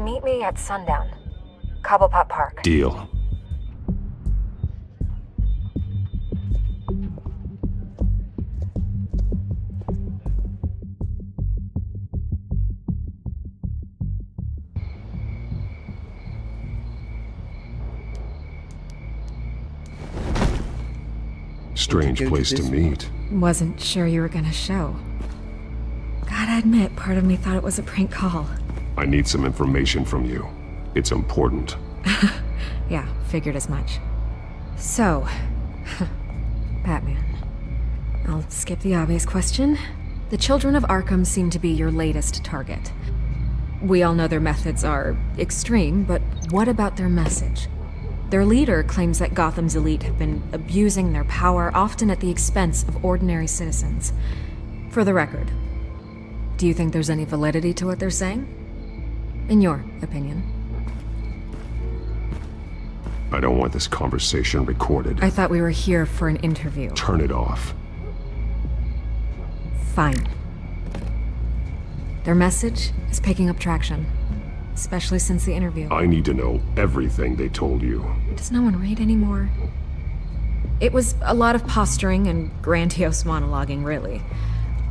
Meet me at sundown. Cobblepot Park. Deal. Strange place to meet. Wasn't sure you were gonna show. Gotta admit, part of me thought it was a prank call. I need some information from you. It's important. Yeah, figured as much. So, Batman. I'll skip the obvious question. The Children of Arkham seem to be your latest target. We all know their methods are extreme, but what about their message? Their leader claims that Gotham's elite have been abusing their power, often at the expense of ordinary citizens. For the record, do you think there's any validity to what they're saying? In your opinion? I don't want this conversation recorded. I thought we were here for an interview. Turn it off. Fine. Their message is picking up traction, especially since the interview. I need to know everything they told you. Does no one read anymore? It was a lot of posturing and grandiose monologuing, really.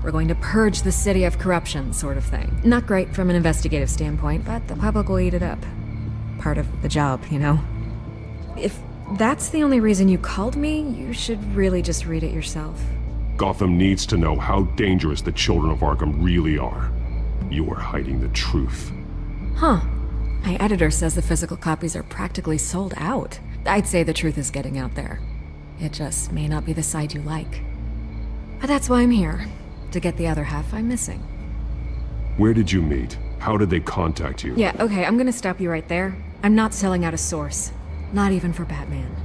We're going to purge the city of corruption, sort of thing. Not great from an investigative standpoint, but the public will eat it up. Part of the job, you know? If that's the only reason you called me, you should really just read it yourself. Gotham needs to know how dangerous the Children of Arkham really are. You are hiding the truth. Huh. My editor says the physical copies are practically sold out. I'd say the truth is getting out there. It just may not be the side you like. But that's why I'm here. To get the other half I'm missing. Where did you meet? How did they contact you? Yeah, okay, I'm gonna stop you right there. I'm not selling out a source. Not even for Batman.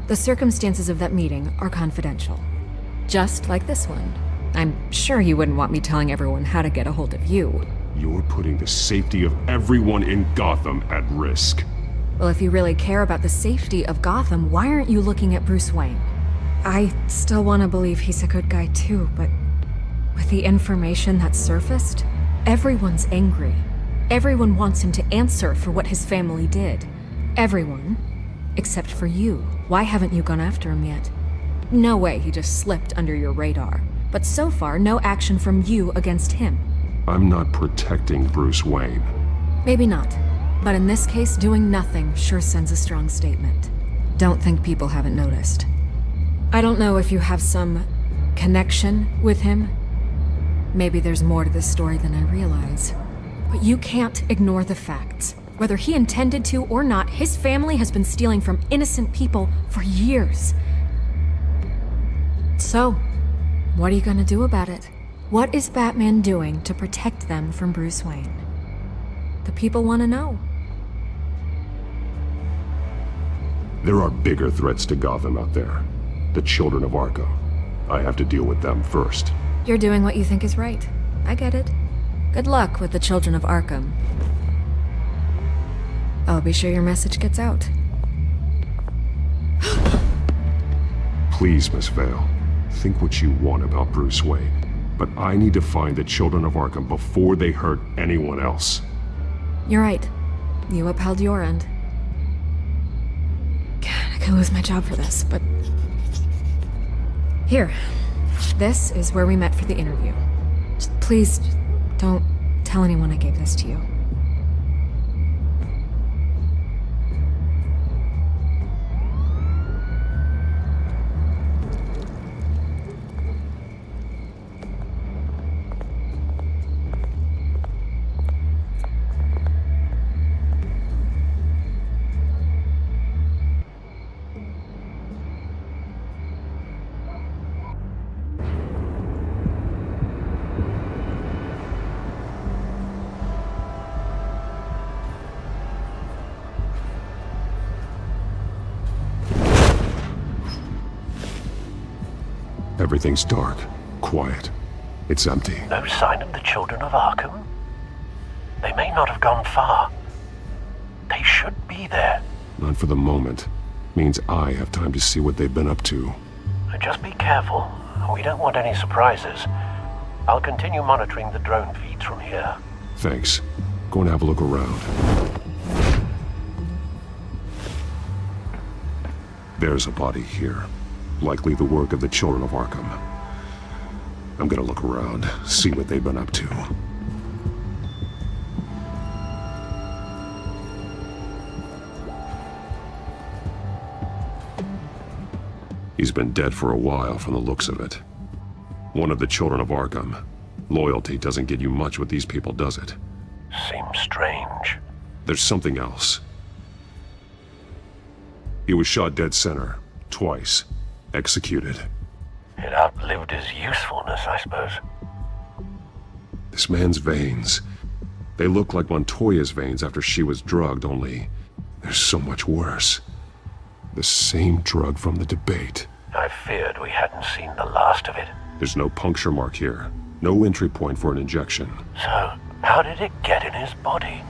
The circumstances of that meeting are confidential. Just like this one. I'm sure you wouldn't want me telling everyone how to get a hold of you. You're putting the safety of everyone in Gotham at risk. Well, if you really care about the safety of Gotham, why aren't you looking at Bruce Wayne? I still want to believe he's a good guy too, but with the information that surfaced, everyone's angry. Everyone wants him to answer for what his family did. Everyone, except for you. Why haven't you gone after him yet? No way he just slipped under your radar. But so far, no action from you against him. I'm not protecting Bruce Wayne. Maybe not. But in this case, doing nothing sure sends a strong statement. Don't think people haven't noticed. I don't know if you have some connection with him. Maybe there's more to this story than I realize. But you can't ignore the facts. Whether he intended to or not, his family has been stealing from innocent people for years. So, what are you gonna do about it? What is Batman doing to protect them from Bruce Wayne? The people want to know. There are bigger threats to Gotham out there. The Children of Arkham. I have to deal with them first. You're doing what you think is right. I get it. Good luck with the Children of Arkham. I'll be sure your message gets out. Please, Miss Vale. Think what you want about Bruce Wayne. But I need to find the Children of Arkham before they hurt anyone else. You're right. You upheld your end. God, I could lose my job for this, but... Here. This is where we met for the interview. Please, don't tell anyone I gave this to you. Everything's dark, quiet. It's empty. No sign of the children of Arkham? They may not have gone far. They should be there. Not for the moment. Means I have time to see what they've been up to. Just be careful. We don't want any surprises. I'll continue monitoring the drone feeds from here. Thanks. Go and have a look around. There's a body here. Likely the work of the children of Arkham. I'm gonna look around, see what they've been up to. He's been dead for a while from the looks of it. One of the children of Arkham. Loyalty doesn't get you much with these people, does it? Seems strange. There's something else. He was shot dead center, twice. Executed. It outlived his usefulness, I suppose. This man's veins. They look like Montoya's veins after she was drugged, only they're so much worse. The same drug from the debate. I feared we hadn't seen the last of it. There's no puncture mark here. No entry point for an injection. So, how did it get in his body?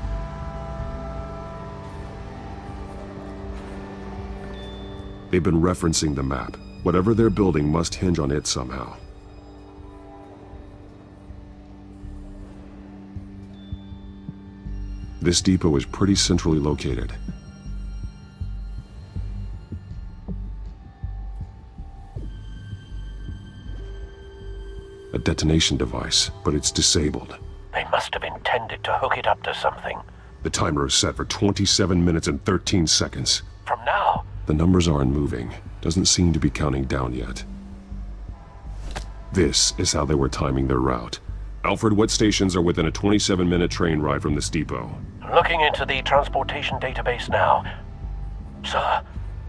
They've been referencing the map. Whatever they're building must hinge on it somehow. This depot is pretty centrally located. A detonation device, but it's disabled. They must have intended to hook it up to something. The timer is set for 27 minutes and 13 seconds. From now? The numbers aren't moving. Doesn't seem to be counting down yet. This is how they were timing their route. Alfred, what stations are within a 27-minute train ride from this depot? Looking into the transportation database now. Sir,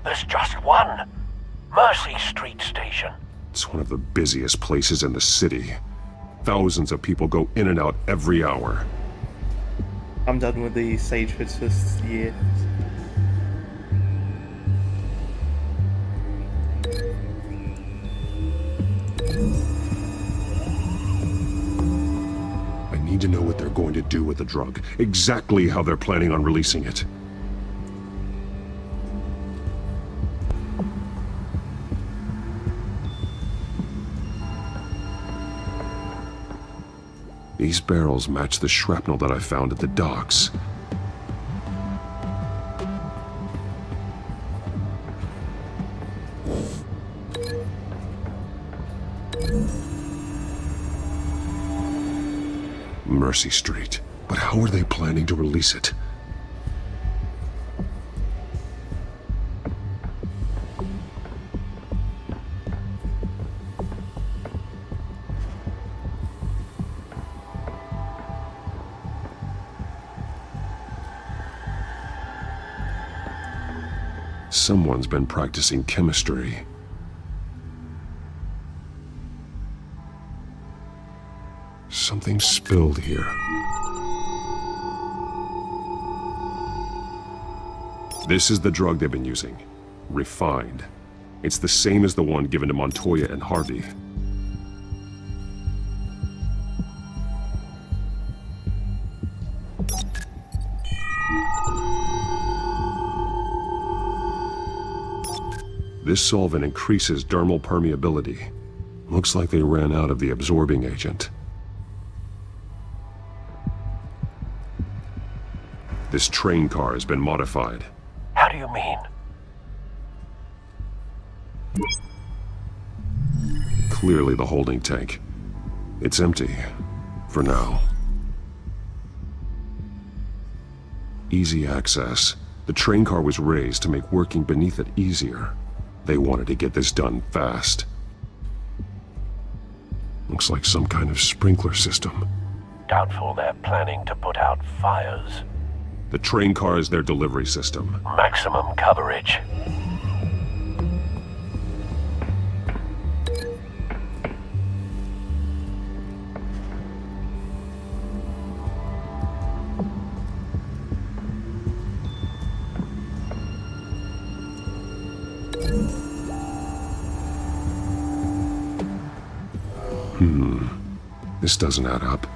there's just one. Mercy Street Station. It's one of the busiest places in the city. Thousands of people go in and out every hour. I'm done with the Sagefords for this year. I need to know what they're going to do with the drug. Exactly how they're planning on releasing it. These barrels match the shrapnel that I found at the docks. Mercy Street. But how are they planning to release it? Someone's been practicing chemistry. Something spilled here. This is the drug they've been using. Refined. It's the same as the one given to Montoya and Harvey. This solvent increases dermal permeability. Looks like they ran out of the absorbing agent. This train car has been modified. How do you mean? Clearly the holding tank. It's empty. For now. Easy access. The train car was raised to make working beneath it easier. They wanted to get this done fast. Looks like some kind of sprinkler system. Doubtful they're planning to put out fires. The train car is their delivery system. Maximum coverage. This doesn't add up.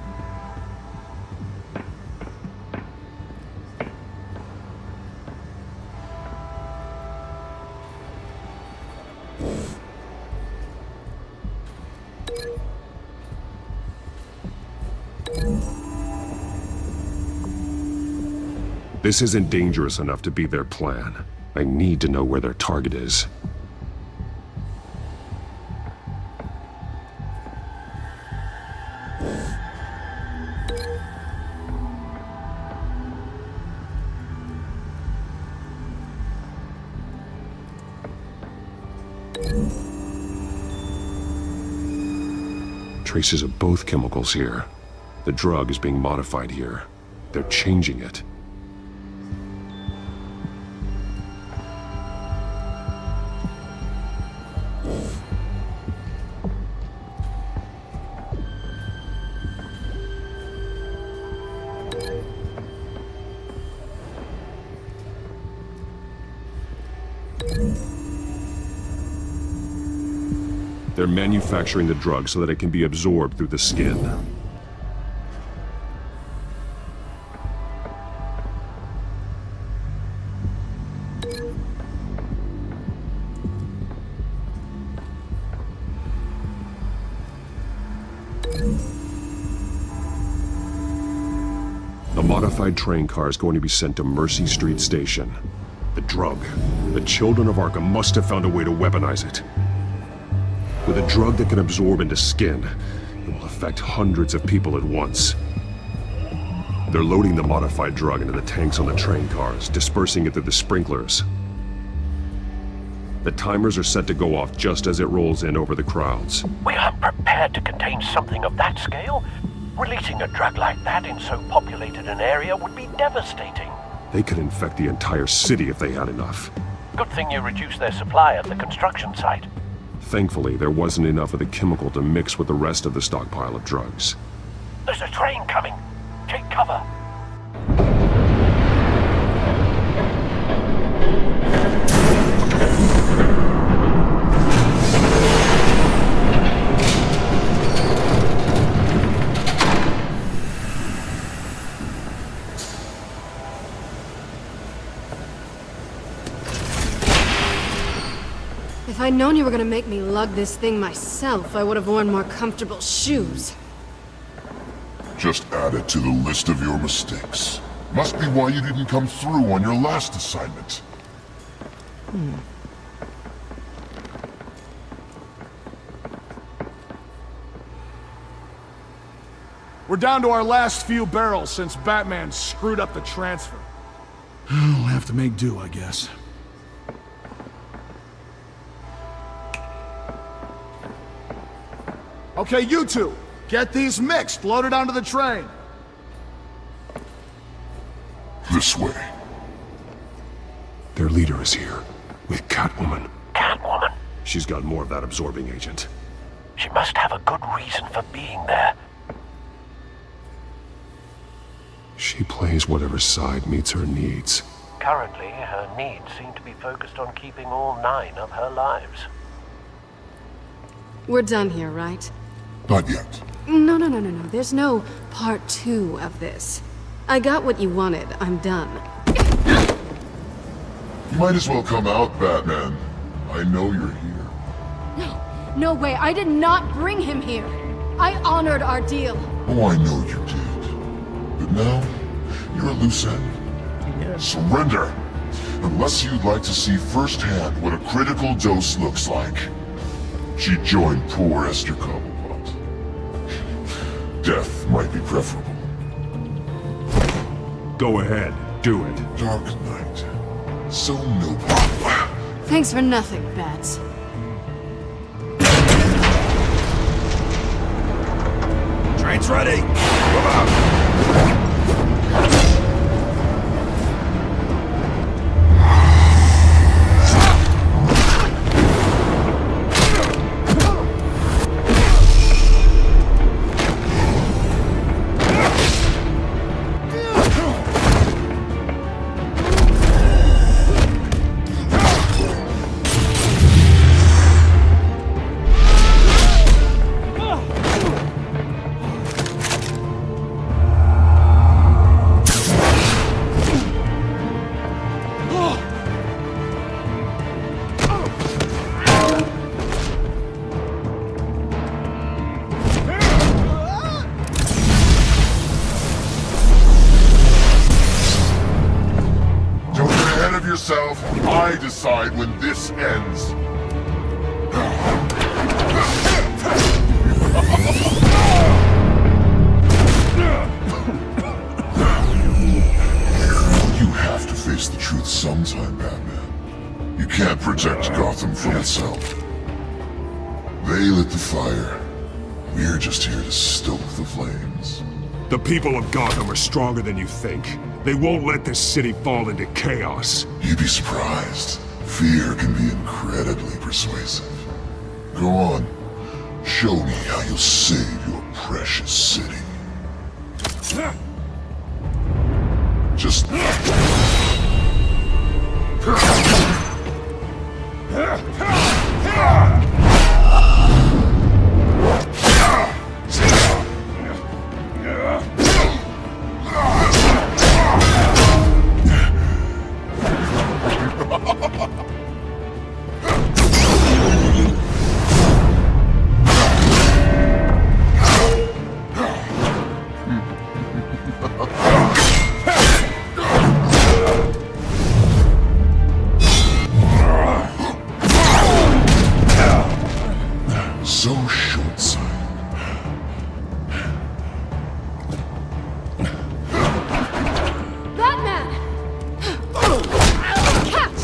This isn't dangerous enough to be their plan. I need to know where their target is. Traces of both chemicals here. The drug is being modified here. They're changing it. They're manufacturing the drug so that it can be absorbed through the skin. The modified train car is going to be sent to Mercy Street Station. The drug. The children of Arkham must have found a way to weaponize it. With a drug that can absorb into skin, it will affect hundreds of people at once. They're loading the modified drug into the tanks on the train cars, dispersing it through the sprinklers. The timers are set to go off just as it rolls in over the crowds. We aren't prepared to contain something of that scale. Releasing a drug like that in so populated an area would be devastating. They could infect the entire city if they had enough. Good thing you reduced their supply at the construction site. Thankfully, there wasn't enough of the chemical to mix with the rest of the stockpile of drugs. There's a train coming. Take cover. If I'd known you were gonna make me lug this thing myself, I would have worn more comfortable shoes. Just add it to the list of your mistakes. Must be why you didn't come through on your last assignment. We're down to our last few barrels since Batman screwed up the transfer. We'll have to make do, I guess. Okay, you two, get these mixed, loaded onto the train. This way. Their leader is here, with Catwoman. Catwoman? She's got more of that absorbing agent. She must have a good reason for being there. She plays whatever side meets her needs. Currently, her needs seem to be focused on keeping all 9 of her lives. We're done here, right? Not yet. No. There's no part 2 of this. I got what you wanted. I'm done. You might as well come out, Batman. I know you're here. No way. I did not bring him here. I honored our deal. Oh, I know you did. But now, you're a loose end. Surrender! Unless you'd like to see firsthand what a critical dose looks like. She joined poor Esther Cobblepot. Death might be preferable. Go ahead, do it. Dark Knight. So noble. Thanks for nothing, Bats. Train's ready! Move out! yourself. I decide when this ends. You have to face the truth sometime, Batman. You can't protect Gotham from itself. They lit the fire. We're just here to stoke the flames. The people of Gotham are stronger than you think. They won't let this city fall into chaos. You'd be surprised. Fear can be incredibly persuasive. Go on. Show me how you'll save your precious city. Just... so short-sighted. Batman! Catch!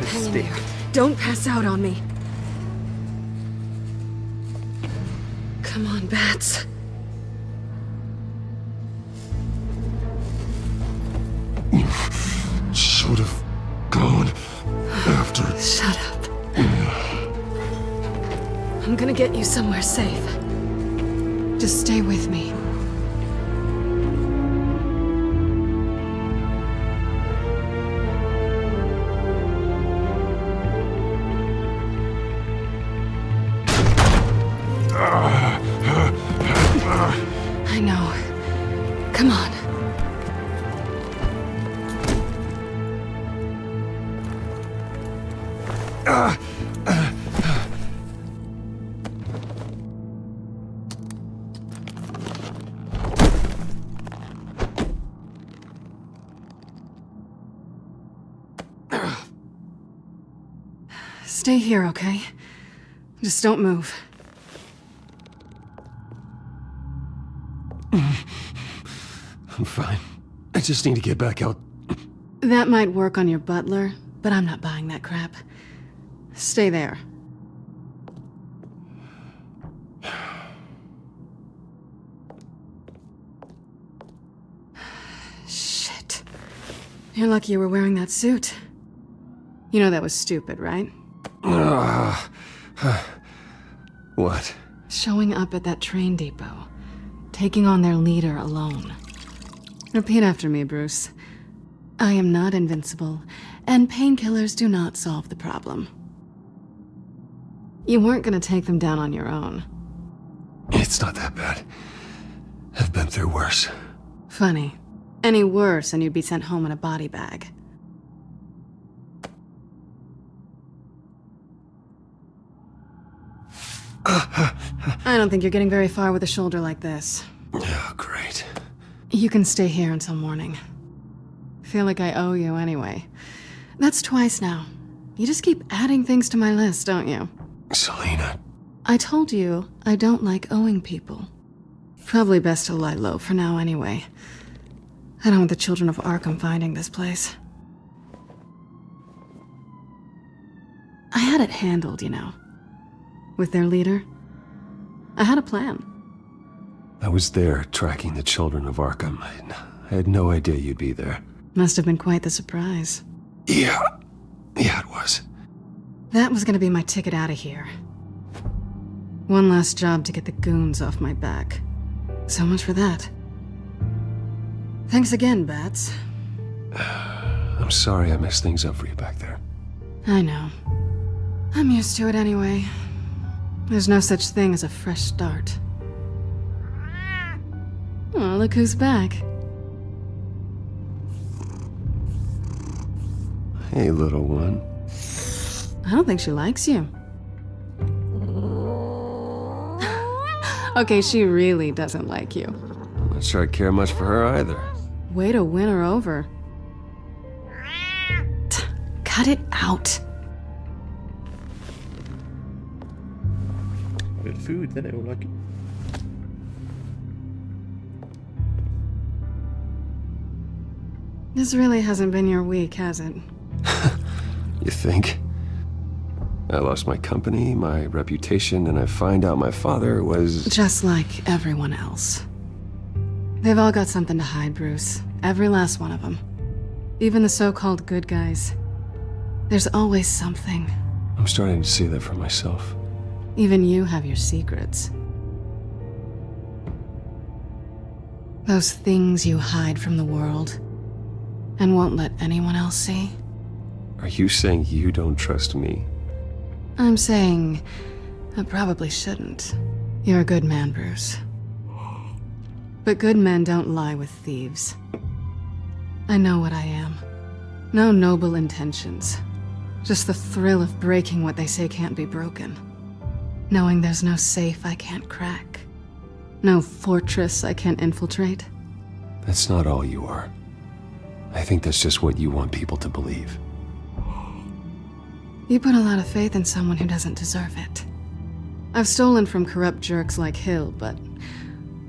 Hang in there. Don't pass out on me. Come on, Bats. You should have gone after... Shut up. I'm gonna get you somewhere safe. Just stay with me. I know. Come on. Stay here, okay? Just don't move. I'm fine. I just need to get back out. That might work on your butler, but I'm not buying that crap. Stay there. Shit. You're lucky you were wearing that suit. You know that was stupid, right? What? Showing up at that train depot. Taking on their leader alone. Repeat after me, Bruce. I am not invincible, and painkillers do not solve the problem. You weren't gonna take them down on your own. It's not that bad. I've been through worse. Funny. Any worse and you'd be sent home in a body bag. I don't think you're getting very far with a shoulder like this. Oh, great. You can stay here until morning. Feel like I owe you anyway. That's twice now. You just keep adding things to my list, don't you? Selina. I told you I don't like owing people. Probably best to lie low for now anyway. I don't want the children of Arkham finding this place. I had it handled, you know. With their leader. I had a plan. I was there tracking the children of Arkham. I had no idea you'd be there. Must have been quite the surprise. Yeah, it was. That was gonna be my ticket out of here. One last job to get the goons off my back. So much for that. Thanks again, Bats. I'm sorry I messed things up for you back there. I know. I'm used to it anyway. There's no such thing as a fresh start. Oh, look who's back. Hey, little one. I don't think she likes you. Okay, she really doesn't like you. I'm not sure I care much for her either. Way to win her over. Cut it out. Good food, then it will like it. This really hasn't been your week, has it? You think? I lost my company, my reputation, and I find out my father was... Just like everyone else. They've all got something to hide, Bruce. Every last one of them. Even the so-called good guys. There's always something. I'm starting to see that for myself. Even you have your secrets. Those things you hide from the world and won't let anyone else see. Are you saying you don't trust me? I'm saying I probably shouldn't. You're a good man, Bruce. But good men don't lie with thieves. I know what I am. No noble intentions. Just the thrill of breaking what they say can't be broken. Knowing there's no safe I can't crack. No fortress I can't infiltrate. That's not all you are. I think that's just what you want people to believe. You put a lot of faith in someone who doesn't deserve it. I've stolen from corrupt jerks like Hill, but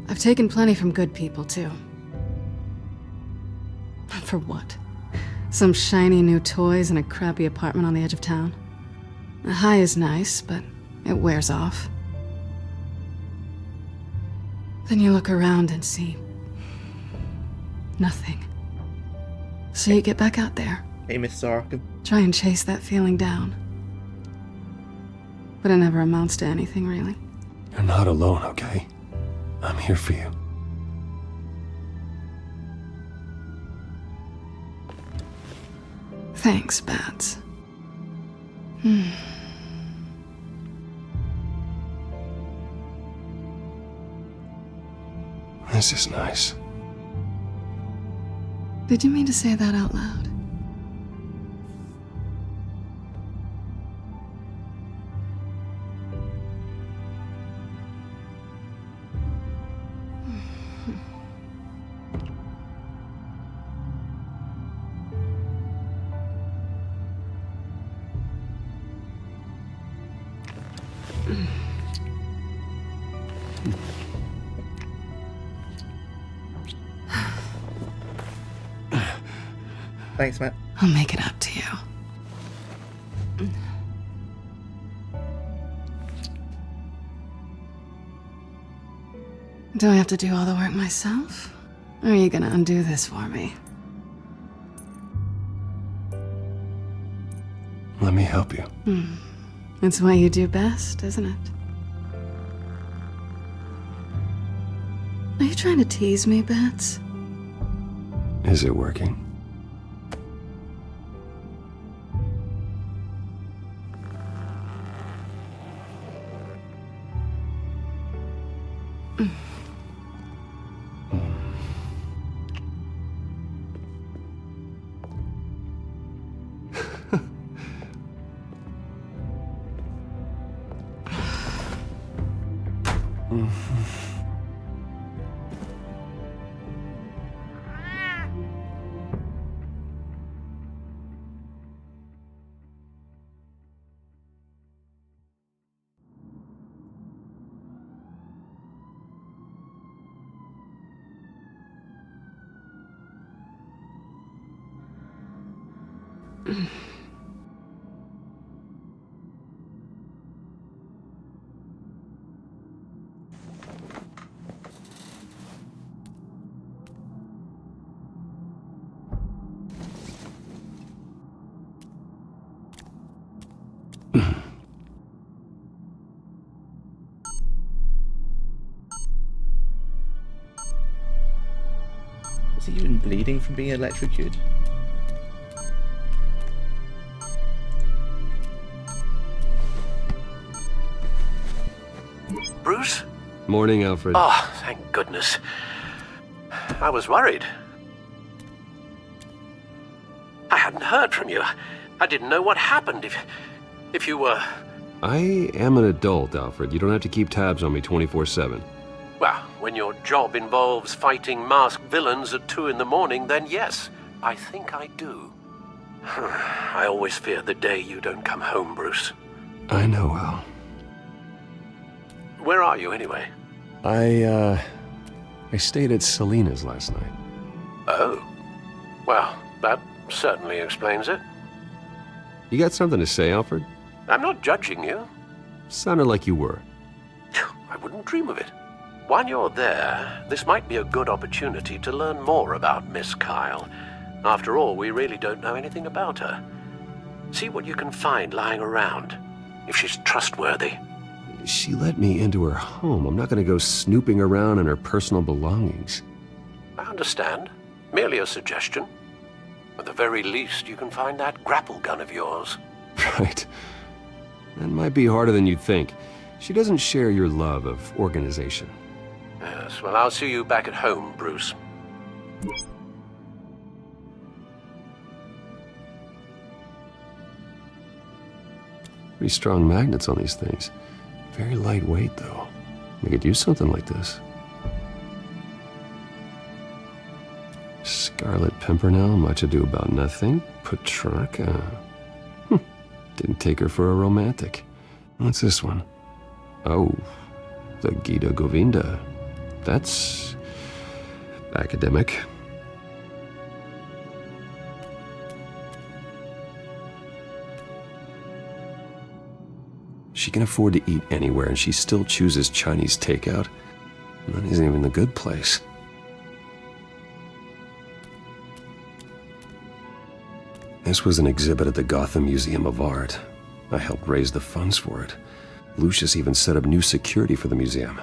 I've taken plenty from good people, too. For what? Some shiny new toys and a crappy apartment on the edge of town? A high is nice, but it wears off. Then you look around and see... nothing. So you get back out there. Hey, Mr. Arkham. Try and chase that feeling down. But it never amounts to anything, really. You're not alone, okay? I'm here for you. Thanks, Bats. This is nice. Did you mean to say that out loud? Thanks, Matt. I'll make it up to you. Do I have to do all the work myself? Or are you gonna undo this for me? Let me help you. It's what you do best, isn't it? Are you trying to tease me, Bats? Is it working? Is he even bleeding from being electrocuted? Bruce? Morning, Alfred. Oh, thank goodness. I was worried. I hadn't heard from you. I didn't know what happened if you were... I am an adult, Alfred. You don't have to keep tabs on me 24/7. Well, when your job involves fighting masked villains at 2 in the morning, then yes, I think I do. I always fear the day you don't come home, Bruce. I know, Al. Where are you, anyway? I stayed at Selena's last night. Oh. Well, that certainly explains it. You got something to say, Alfred? I'm not judging you. Sounded like you were. I wouldn't dream of it. While you're there, this might be a good opportunity to learn more about Miss Kyle. After all, we really don't know anything about her. See what you can find lying around, if she's trustworthy. She let me into her home. I'm not going to go snooping around in her personal belongings. I understand. Merely a suggestion. At the very least, you can find that grapple gun of yours. Right. That might be harder than you'd think. She doesn't share your love of organization. Yes, well, I'll see you back at home, Bruce. Pretty strong magnets on these things. Very lightweight, though. We could use something like this. Scarlet Pimpernel, much ado about nothing. Petrarca. Didn't take her for a romantic. What's this one? Oh, the Gita Govinda. That's academic. She can afford to eat anywhere, and she still chooses Chinese takeout. That isn't even the good place. This was an exhibit at the Gotham Museum of Art. I helped raise the funds for it. Lucius even set up new security for the museum.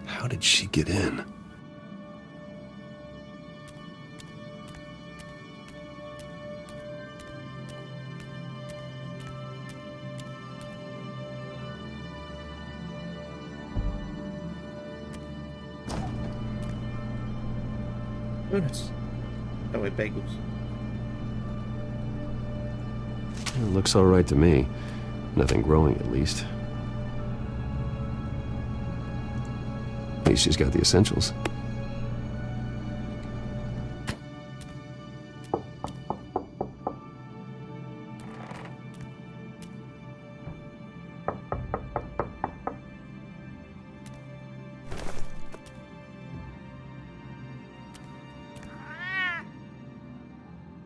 How did she get in? Donuts. Oh wait, bagels. It looks all right to me. Nothing growing, at least. At least she's got the essentials.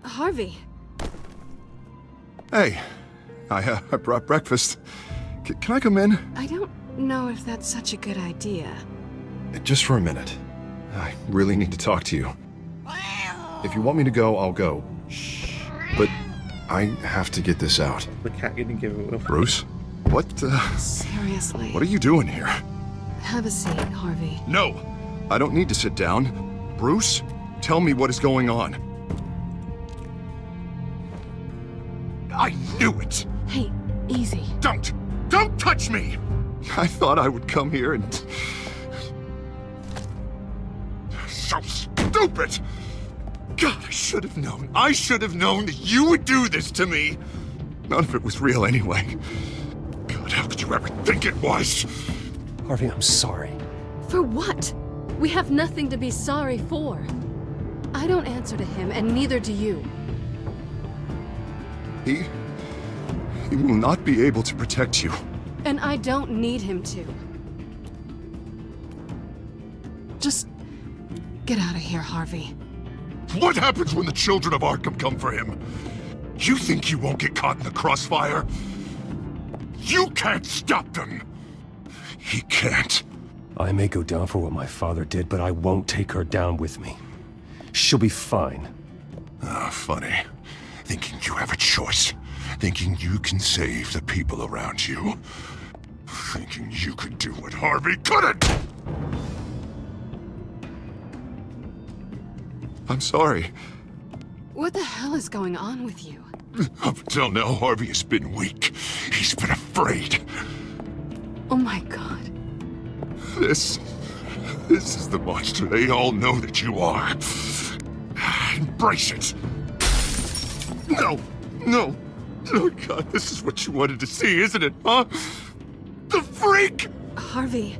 Harvey. Hey, I brought breakfast. Can I come in? I don't know if that's such a good idea. Just for a minute. I really need to talk to you. If you want me to go, I'll go. Shh. But I have to get this out. The cat didn't give it up. Bruce? What, Seriously. What are you doing here? Have a seat, Harvey. No! I don't need to sit down. Bruce, tell me what is going on. I knew it! Hey, easy. Don't touch me! I thought I would come here and... So stupid! God, I should have known. I should have known that you would do this to me! None of it was real anyway. God, how could you ever think it was? Harvey, I'm sorry. For what? We have nothing to be sorry for. I don't answer to him, and neither do you. He will not be able to protect you. And I don't need him to. Just get out of here, Harvey. What happens when the children of Arkham come for him? You think you won't get caught in the crossfire? You can't stop them! He can't. I may go down for what my father did, but I won't take her down with me. She'll be fine. Ah, funny. Thinking you have a choice. Thinking you can save the people around you. Thinking you could do what Harvey couldn't! I'm sorry. What the hell is going on with you? Up until now, Harvey has been weak. He's been afraid. Oh my god. This is the monster they all know that you are. Embrace it. No. Oh god, this is what you wanted to see, isn't it, huh? The freak! Harvey.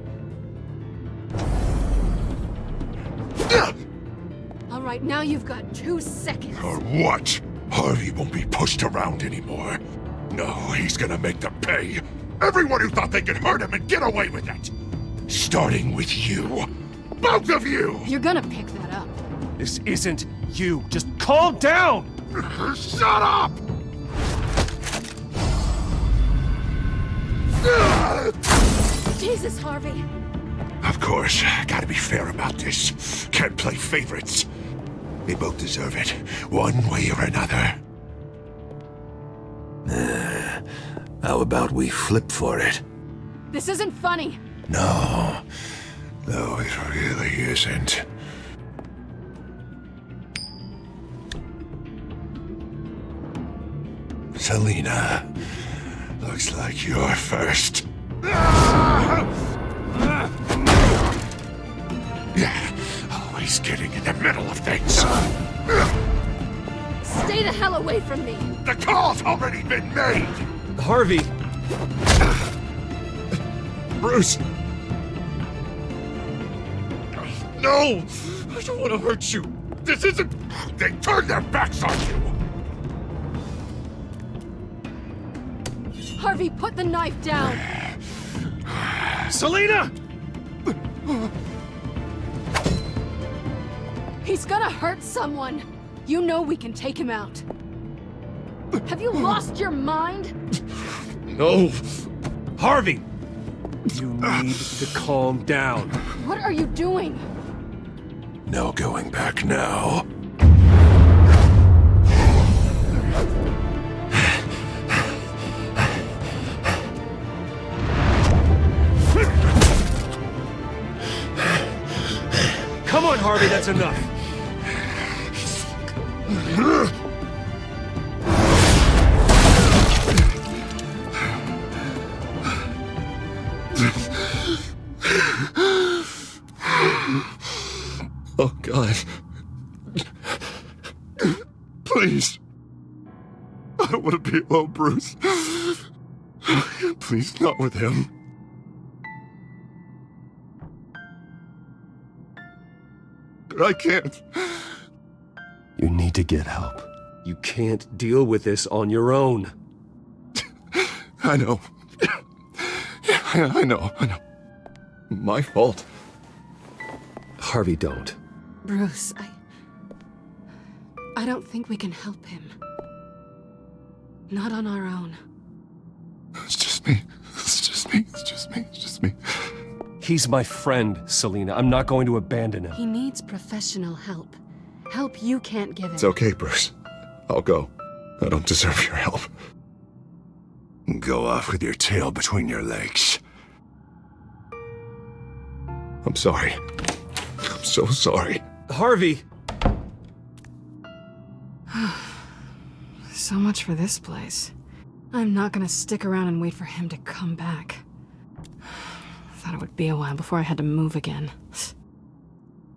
All right, now you've got 2 seconds. Or what? Harvey won't be pushed around anymore. No, he's gonna make them pay. Everyone who thought they could hurt him and get away with it. Starting with you. Both of you! You're gonna pick that up. This isn't you. Just calm down! Shut up! Jesus, Harvey. Of course, gotta be fair about this. Can't play favorites. They both deserve it, one way or another. How about we flip for it? This isn't funny. No, it really isn't. Selina, looks like you're first. Yeah, always getting in the middle of things. Stay the hell away from me. The call's already been made. Harvey. Bruce. No, I don't want to hurt you. This isn't... They turned their backs on you. Harvey, put the knife down. Selina! He's gonna hurt someone. You know we can take him out. Have you lost your mind? No. Harvey! You need to calm down. What are you doing? No going back now. Come on, Harvey, that's enough. Oh, God. Please. I don't want to be alone, Bruce. Please, not with him. But I can't. You need to get help. You can't deal with this on your own. I know. Yeah, I know. My fault. Harvey, don't. Bruce, I don't think we can help him. Not on our own. It's just me. He's my friend, Selina. I'm not going to abandon him. He needs professional help. Help you can't give him. It's okay, Bruce. I'll go. I don't deserve your help. Go off with your tail between your legs. I'm sorry. I'm so sorry. Harvey! So much for this place. I'm not gonna stick around and wait for him to come back. Thought it would be a while before I had to move again.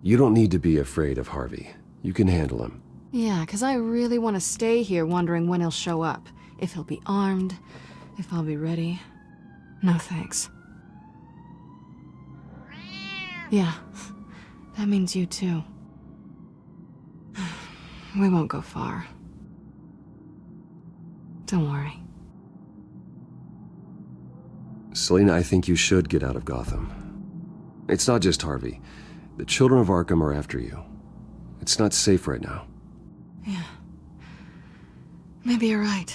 You don't need to be afraid of Harvey. You can handle him. Yeah, 'cause I really want to stay here wondering when he'll show up. If he'll be armed, if I'll be ready. No thanks. Yeah, that means you too. We won't go far. Don't worry. Selina, I think you should get out of Gotham. It's not just Harvey. The children of Arkham are after you. It's not safe right now. Yeah. Maybe you're right.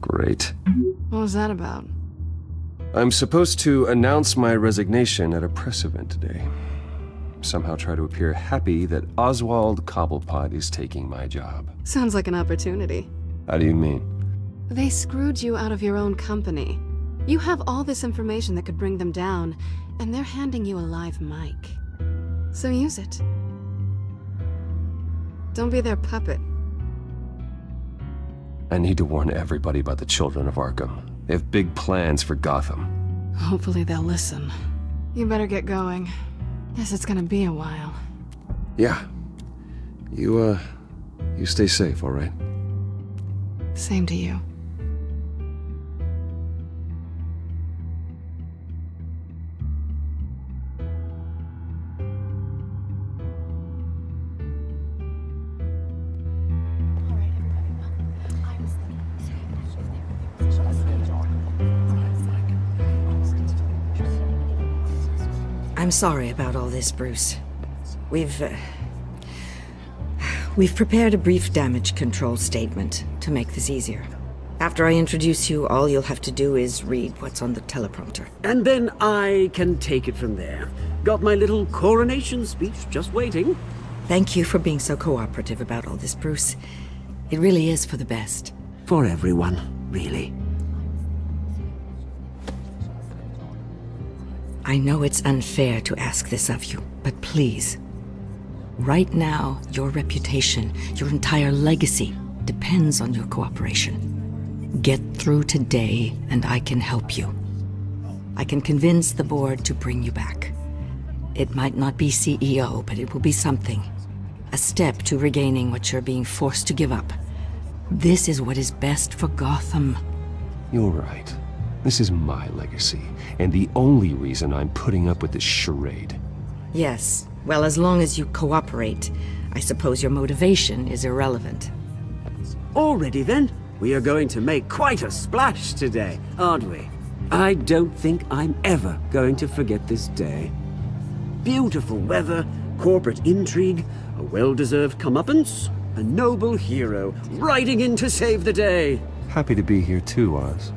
Great. What was that about? I'm supposed to announce my resignation at a press event today. Somehow try to appear happy that Oswald Cobblepot is taking my job. Sounds like an opportunity. How do you mean? They screwed you out of your own company. You have all this information that could bring them down, and they're handing you a live mic. So use it. Don't be their puppet. I need to warn everybody about the children of Arkham. They have big plans for Gotham. Hopefully they'll listen. You better get going. Guess it's gonna be a while. Yeah. You stay safe, all right? Same to you. I'm sorry about all this, Bruce. We've prepared a brief damage control statement to make this easier. After I introduce you, all you'll have to do is read what's on the teleprompter. And then I can take it from there. Got my little coronation speech just waiting. Thank you for being so cooperative about all this, Bruce. It really is for the best. For everyone, really. I know it's unfair to ask this of you, but please. Right now, your reputation, your entire legacy, depends on your cooperation. Get through today, and I can help you. I can convince the board to bring you back. It might not be CEO, but it will be something. A step to regaining what you're being forced to give up. This is what is best for Gotham. You're right. This is my legacy, and the only reason I'm putting up with this charade. Yes. Well, as long as you cooperate, I suppose your motivation is irrelevant. Already then, we are going to make quite a splash today, aren't we? I don't think I'm ever going to forget this day. Beautiful weather, corporate intrigue, a well-deserved comeuppance, a noble hero riding in to save the day. Happy to be here too, Oz.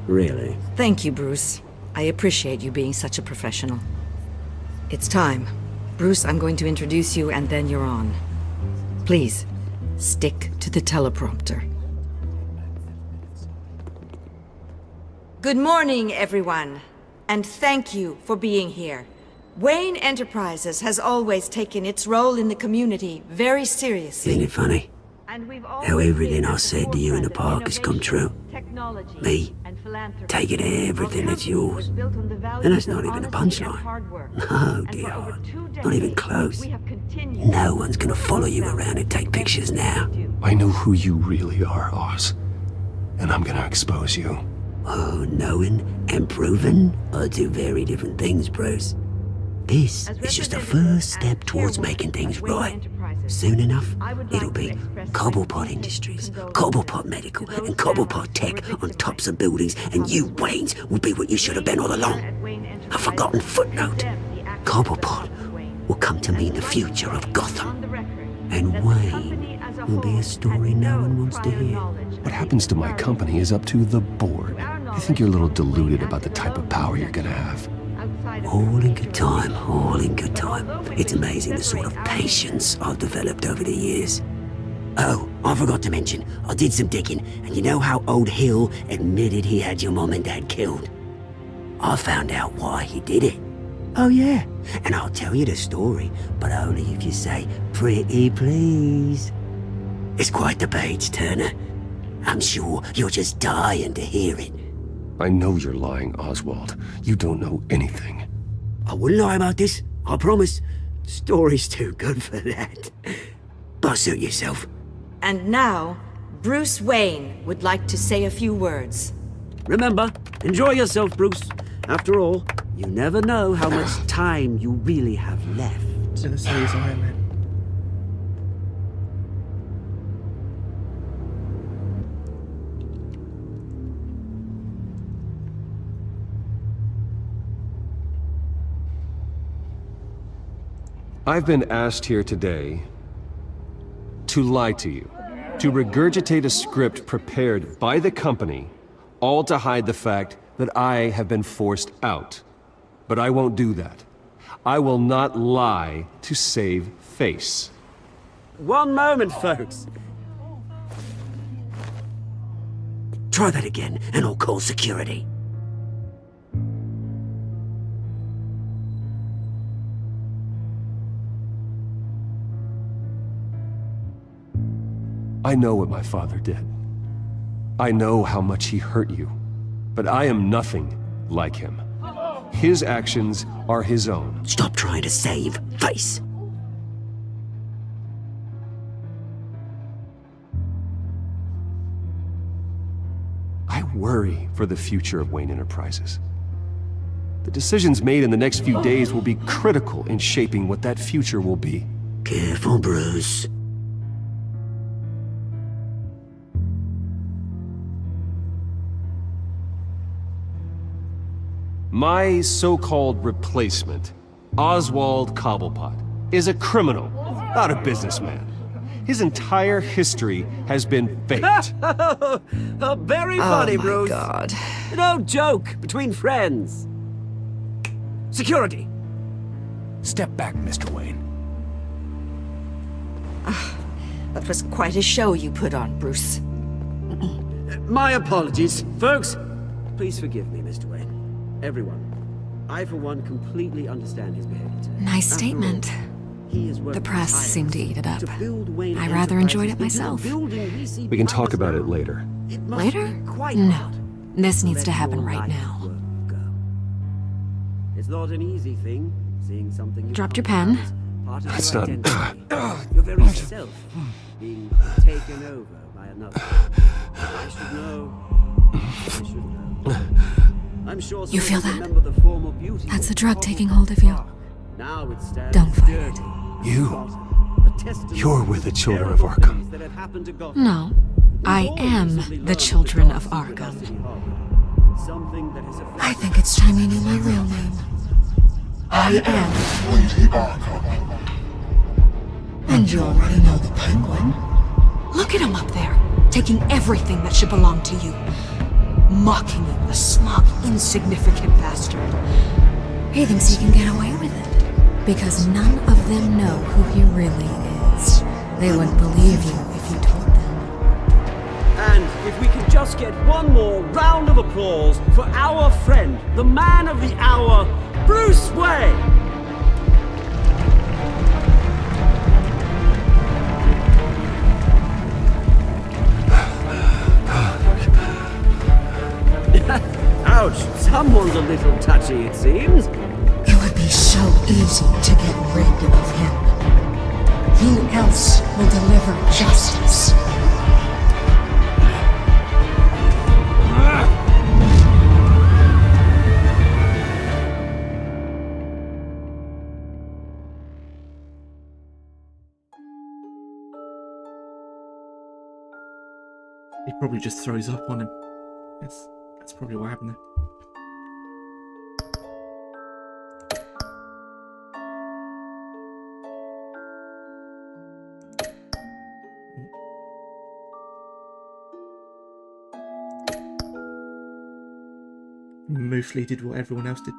Really? Thank you, Bruce. I appreciate you being such a professional. It's time. Bruce, I'm going to introduce you and then you're on. Please, stick to the teleprompter. Good morning, everyone. And thank you for being here. Wayne Enterprises has always taken its role in the community very seriously. Isn't it funny? How everything I said to you in the park has come true. Me, taking everything that's yours. And that's not even a punchline. No, Gerard. Not even close. No one's gonna follow you around and take pictures now. I know who you really are, Oz. And I'm gonna expose you. Oh, knowing and proving are two very different things, Bruce. This is just a first step towards making things right. Soon enough, it'll be Cobblepot Industries, Cobblepot Medical, and Cobblepot Tech on tops of buildings, and you, Waynes, will be what you should have been all along. A forgotten footnote. Cobblepot will come to mean the future of Gotham. And Wayne will be a story no one wants to hear. What happens to my company is up to the board. I think you're a little deluded about the type of power you're gonna have. All in good time, all in good time. It's amazing the sort of patience I've developed over the years. Oh, I forgot to mention, I did some digging, and you know how old Hill admitted he had your mom and dad killed? I found out why he did it. Oh yeah, and I'll tell you the story, but only if you say, pretty please. It's quite the page turner. I'm sure you're just dying to hear it. I know you're lying, Oswald. You don't know anything. I wouldn't lie about this, I promise. Story's too good for that. But suit yourself. And now, Bruce Wayne would like to say a few words. Remember, enjoy yourself, Bruce. After all, you never know how much time you really have left. Gonna say he's Iron Man. I've been asked here today to lie to you, to regurgitate a script prepared by the company, all to hide the fact that I have been forced out. But I won't do that. I will not lie to save face. One moment, folks. Try that again, and I'll call security. I know what my father did. I know how much he hurt you. But I am nothing like him. His actions are his own. Stop trying to save face. I worry for the future of Wayne Enterprises. The decisions made in the next few days will be critical in shaping what that future will be. Careful, Bruce. My so-called replacement, Oswald Cobblepot, is a criminal, not a businessman. His entire history has been faked. Very funny, Bruce. Oh my God. No joke between friends. Security. Step back, Mr. Wayne. That was quite a show you put on, Bruce. My apologies. Folks, please forgive me, Mr. Wayne. Everyone. I, for one, completely understand his behavior today. Nice statement. The press seemed to eat it up. I rather enjoyed it myself. We can talk about it later. Later? No. This needs to happen right now. It's not an easy thing, seeing something. Dropped your pen. That's not... Your very self being taken over by another. I should know. I should know. I'm sure You feel that? remember the former beauty. That's the drug taking hold of you. Now it stands Don't fight it. You're with the children of Arkham. No. I am the children of Arkham. I think it's time you knew my real name. I am Lady Arkham. And you already know the Penguin. Look at him up there, taking everything that should belong to you. Mocking you, the smug, insignificant bastard. He thinks he can get away with it, because none of them know who he really is. They wouldn't believe you if you told them. And if we could just get one more round of applause for our friend, the man of the hour, Bruce Wayne! Ouch! Someone's a little touchy, it seems. It would be so easy to get rid of him. Who else will deliver justice? He probably just throws up on him. That's probably what happened there. Mostly did what everyone else did.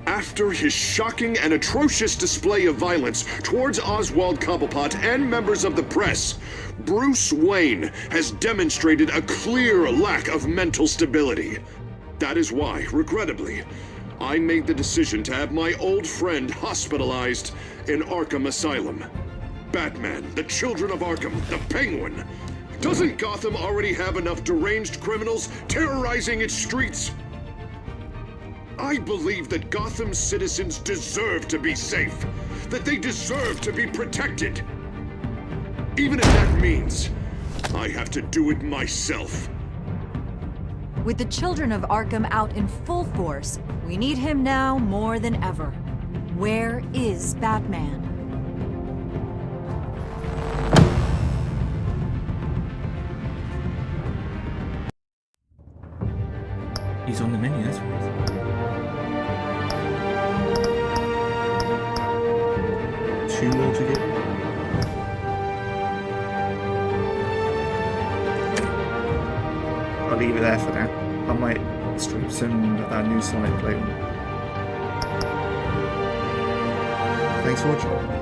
After his shocking and atrocious display of violence towards Oswald Cobblepot and members of the press, Bruce Wayne has demonstrated a clear lack of mental stability. That is why, regrettably, I made the decision to have my old friend hospitalized in Arkham Asylum. Batman, the Children of Arkham, the Penguin. Doesn't Gotham already have enough deranged criminals terrorizing its streets? I believe that Gotham's citizens deserve to be safe, that they deserve to be protected. Even if that means I have to do it myself. With the children of Arkham out in full force, we need him now more than ever. Where is Batman? He's on the menu, that's right. Two more to get. I'll leave it there for now. I might stream some of that new Sonic later. Thanks for watching.